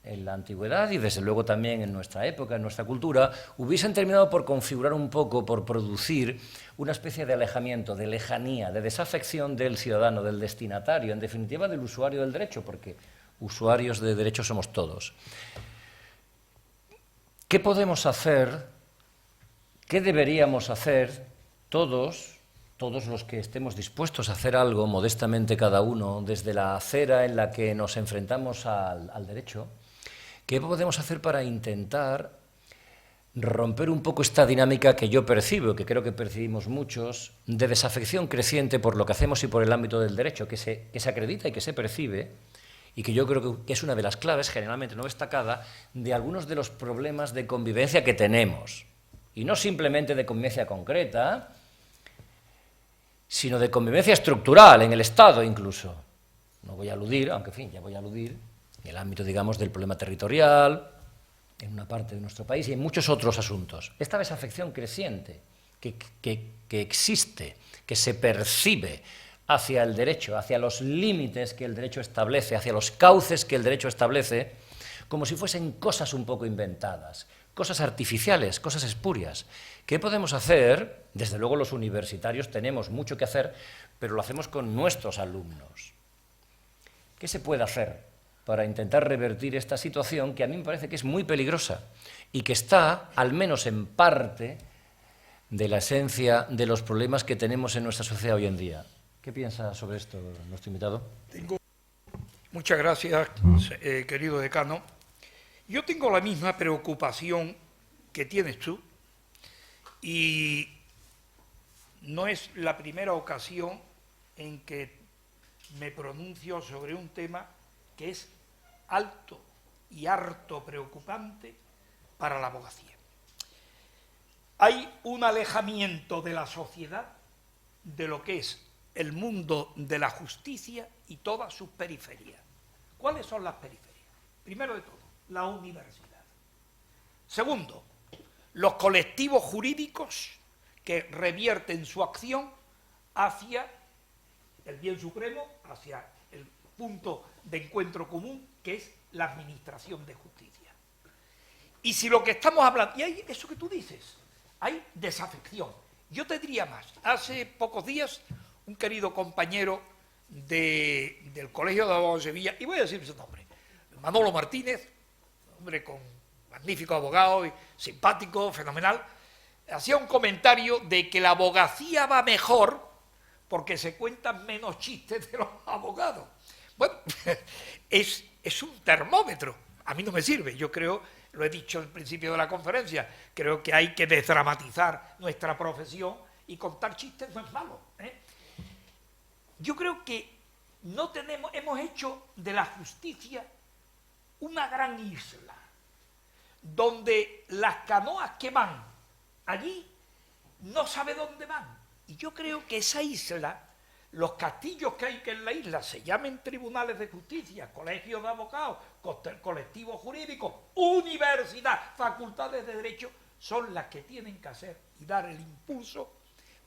en la antigüedad y desde luego también en nuestra época, en nuestra cultura, hubiesen terminado por configurar un poco, por producir una especie de alejamiento, de lejanía, de desafección del ciudadano, del destinatario, en definitiva del usuario del derecho, porque usuarios de derecho somos todos. ¿Qué podemos hacer? ¿Qué deberíamos hacer todos los que estemos dispuestos a hacer algo, modestamente cada uno, desde la acera en la que nos enfrentamos al derecho? ¿Qué podemos hacer para intentar romper un poco esta dinámica que yo percibo, que creo que percibimos muchos, de desafección creciente por lo que hacemos y por el ámbito del derecho, que se acredita y que se percibe, y que yo creo que es una de las claves, generalmente no destacada, de algunos de los problemas de convivencia que tenemos? Y no simplemente de convivencia concreta, sino de convivencia estructural, en el Estado incluso. No voy a aludir, aunque en fin, ya voy a aludir, en el ámbito, digamos, del problema territorial, en una parte de nuestro país y en muchos otros asuntos. Esta desafección creciente que existe, que se percibe hacia el derecho, hacia los límites que el derecho establece, hacia los cauces que el derecho establece, como si fuesen cosas un poco inventadas, cosas artificiales, cosas espurias. ¿Qué podemos hacer? Desde luego los universitarios tenemos mucho que hacer, pero lo hacemos con nuestros alumnos. ¿Qué se puede hacer para intentar revertir esta situación que a mí me parece que es muy peligrosa y que está, al menos en parte, de la esencia de los problemas que tenemos en nuestra sociedad hoy en día? ¿Qué piensa sobre esto nuestro invitado? Muchas gracias, querido decano. Yo tengo la misma preocupación que tienes tú y no es la primera ocasión en que me pronuncio sobre un tema que es alto y harto preocupante para la abogacía. Hay un alejamiento de la sociedad de lo que es el mundo de la justicia y todas sus periferias. ¿Cuáles son las periferias? Primero de todo, la universidad. Segundo, los colectivos jurídicos que revierten su acción hacia el bien supremo, hacia el punto de encuentro común, que es la administración de justicia. Y si lo que estamos hablando, y hay eso que tú dices, hay desafección. Yo te diría más, hace pocos días un querido compañero del Colegio de Abogados de Sevilla, y voy a decir su nombre, Manolo Martínez, hombre con magnífico abogado, y simpático, fenomenal, hacía un comentario de que la abogacía va mejor porque se cuentan menos chistes de los abogados. Bueno, es un termómetro, a mí no me sirve, yo creo, lo he dicho al principio de la conferencia, creo que hay que desdramatizar nuestra profesión y contar chistes no es malo, ¿eh? Yo creo que hemos hecho de la justicia una gran isla, donde las canoas que van allí no sabe dónde van. Y yo creo que esa isla, los castillos que hay que en la isla se llamen tribunales de justicia, colegios de abogados, colectivos jurídicos, universidad, facultades de derecho, son las que tienen que hacer y dar el impulso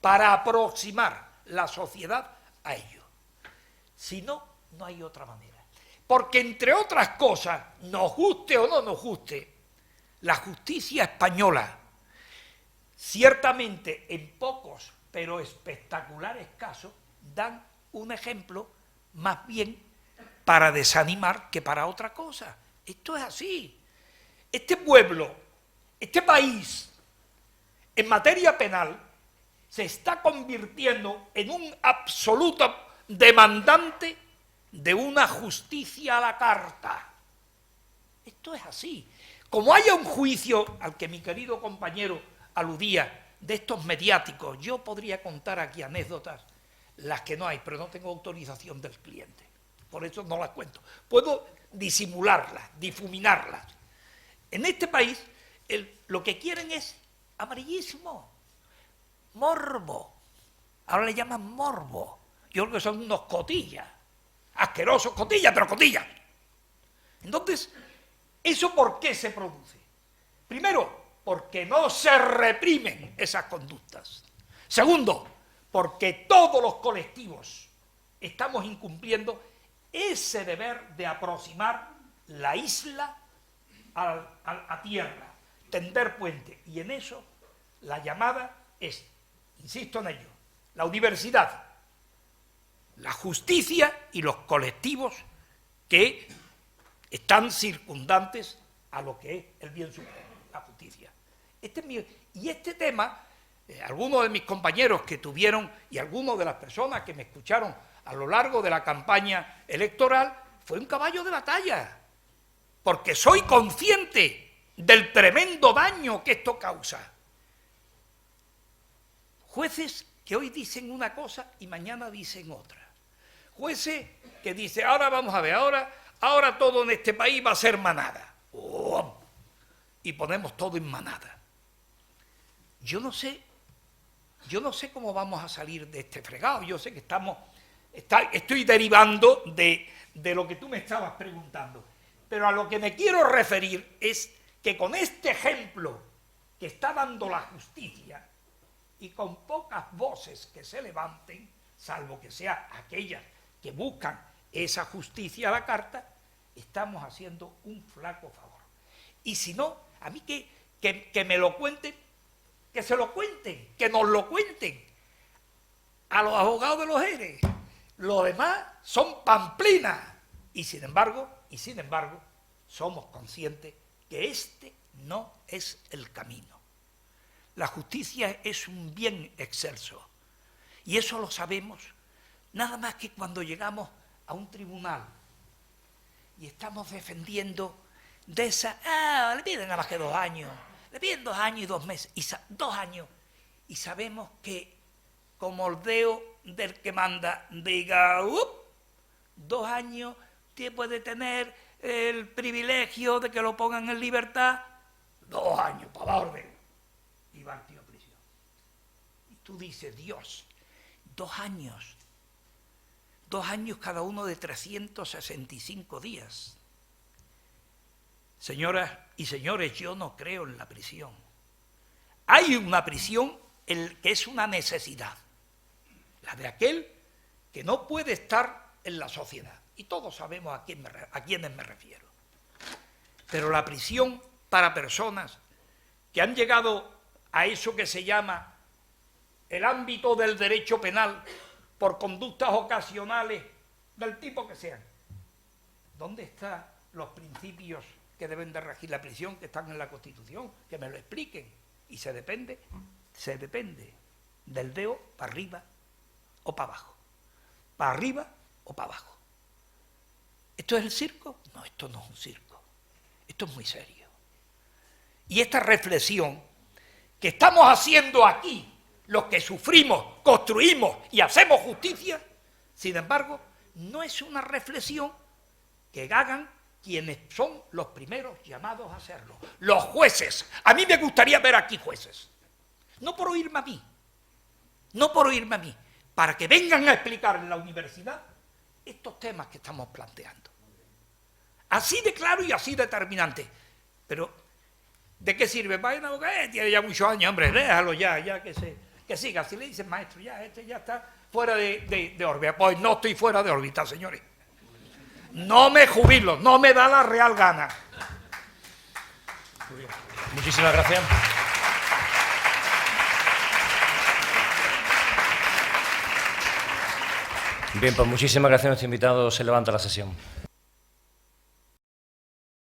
para aproximar la sociedad a ello. Si no, no hay otra manera. Porque, entre otras cosas, nos guste o no nos guste, la justicia española, ciertamente en pocos pero espectaculares casos, dan un ejemplo más bien para desanimar que para otra cosa. Esto es así. Este pueblo, este país, en materia penal, se está convirtiendo en un absoluto demandante de una justicia a la carta. Esto es así. Como haya un juicio al que mi querido compañero aludía, de estos mediáticos, yo podría contar aquí anécdotas, las que no hay, pero no tengo autorización del cliente, por eso no las cuento. Puedo disimularlas, difuminarlas. En este país lo que quieren es amarillismo, morbo. Ahora le llaman morbo. Yo creo que son unos cotillas, asquerosos cotillas, pero cotillas. Entonces, ¿eso por qué se produce? Primero, porque no se reprimen esas conductas. Segundo, porque todos los colectivos estamos incumpliendo ese deber de aproximar la isla a tierra, tender puente. Y en eso la llamada es, insisto en ello, la universidad, la justicia y los colectivos que están circundantes a lo que es el bien supremo, la justicia. Y este tema, algunos de mis compañeros que tuvieron, y algunas de las personas que me escucharon a lo largo de la campaña electoral, fue un caballo de batalla, porque soy consciente del tremendo daño que esto causa. Jueces que hoy dicen una cosa y mañana dicen otra. Jueces que dicen, ahora vamos a ver, ahora todo en este país va a ser manada. ¡Oh! Y ponemos todo en manada. Yo no sé cómo vamos a salir de este fregado. Yo sé que estoy derivando de lo que tú me estabas preguntando. Pero a lo que me quiero referir es que con este ejemplo que está dando la justicia, y con pocas voces que se levanten, salvo que sean aquellas que buscan esa justicia a la carta, estamos haciendo un flaco favor. Y si no, a mí que me lo cuenten, que se lo cuenten, que nos lo cuenten a los abogados de los ERE. Los demás son pamplinas. Y sin embargo, somos conscientes que este no es el camino. La justicia es un bien excelso. Y eso lo sabemos nada más que cuando llegamos a un tribunal y estamos defendiendo de esa, le piden nada más que 2 años, le piden 2 años y 2 meses, 2 años, y sabemos que como el dedo del que manda diga, 2 años, usted puede tener el privilegio de que lo pongan en libertad, 2 años, para la orden, y va al tío a prisión. Y tú dices, Dios, 2 años, 2 años cada uno de 365 días. Señoras y señores, yo no creo en la prisión. Hay una prisión que es una necesidad, la de aquel que no puede estar en la sociedad. Y todos sabemos a quiénes me refiero. Pero la prisión para personas que han llegado a eso que se llama el ámbito del derecho penal por conductas ocasionales del tipo que sean. ¿Dónde están los principios que deben de regir la prisión que están en la Constitución? Que me lo expliquen. Y se depende del dedo para arriba o para abajo. Para arriba o para abajo. ¿Esto es el circo? No, esto no es un circo. Esto es muy serio. Y esta reflexión que estamos haciendo aquí, los que sufrimos, construimos y hacemos justicia, sin embargo, no es una reflexión que hagan quienes son los primeros llamados a hacerlo. Los jueces. A mí me gustaría ver aquí jueces. No por oírme a mí. No por oírme a mí. Para que vengan a explicar en la universidad estos temas que estamos planteando. Así de claro y así determinante. Pero, ¿de qué sirve? Vayan a abogar, tiene ya muchos años, hombre, déjalo ya que siga. Si le dicen, maestro, ya está fuera de órbita. Pues no estoy fuera de órbita, señores. No me jubilo, no me da la real gana. Muchísimas gracias. Bien, pues muchísimas gracias a nuestro invitado. Se levanta la sesión.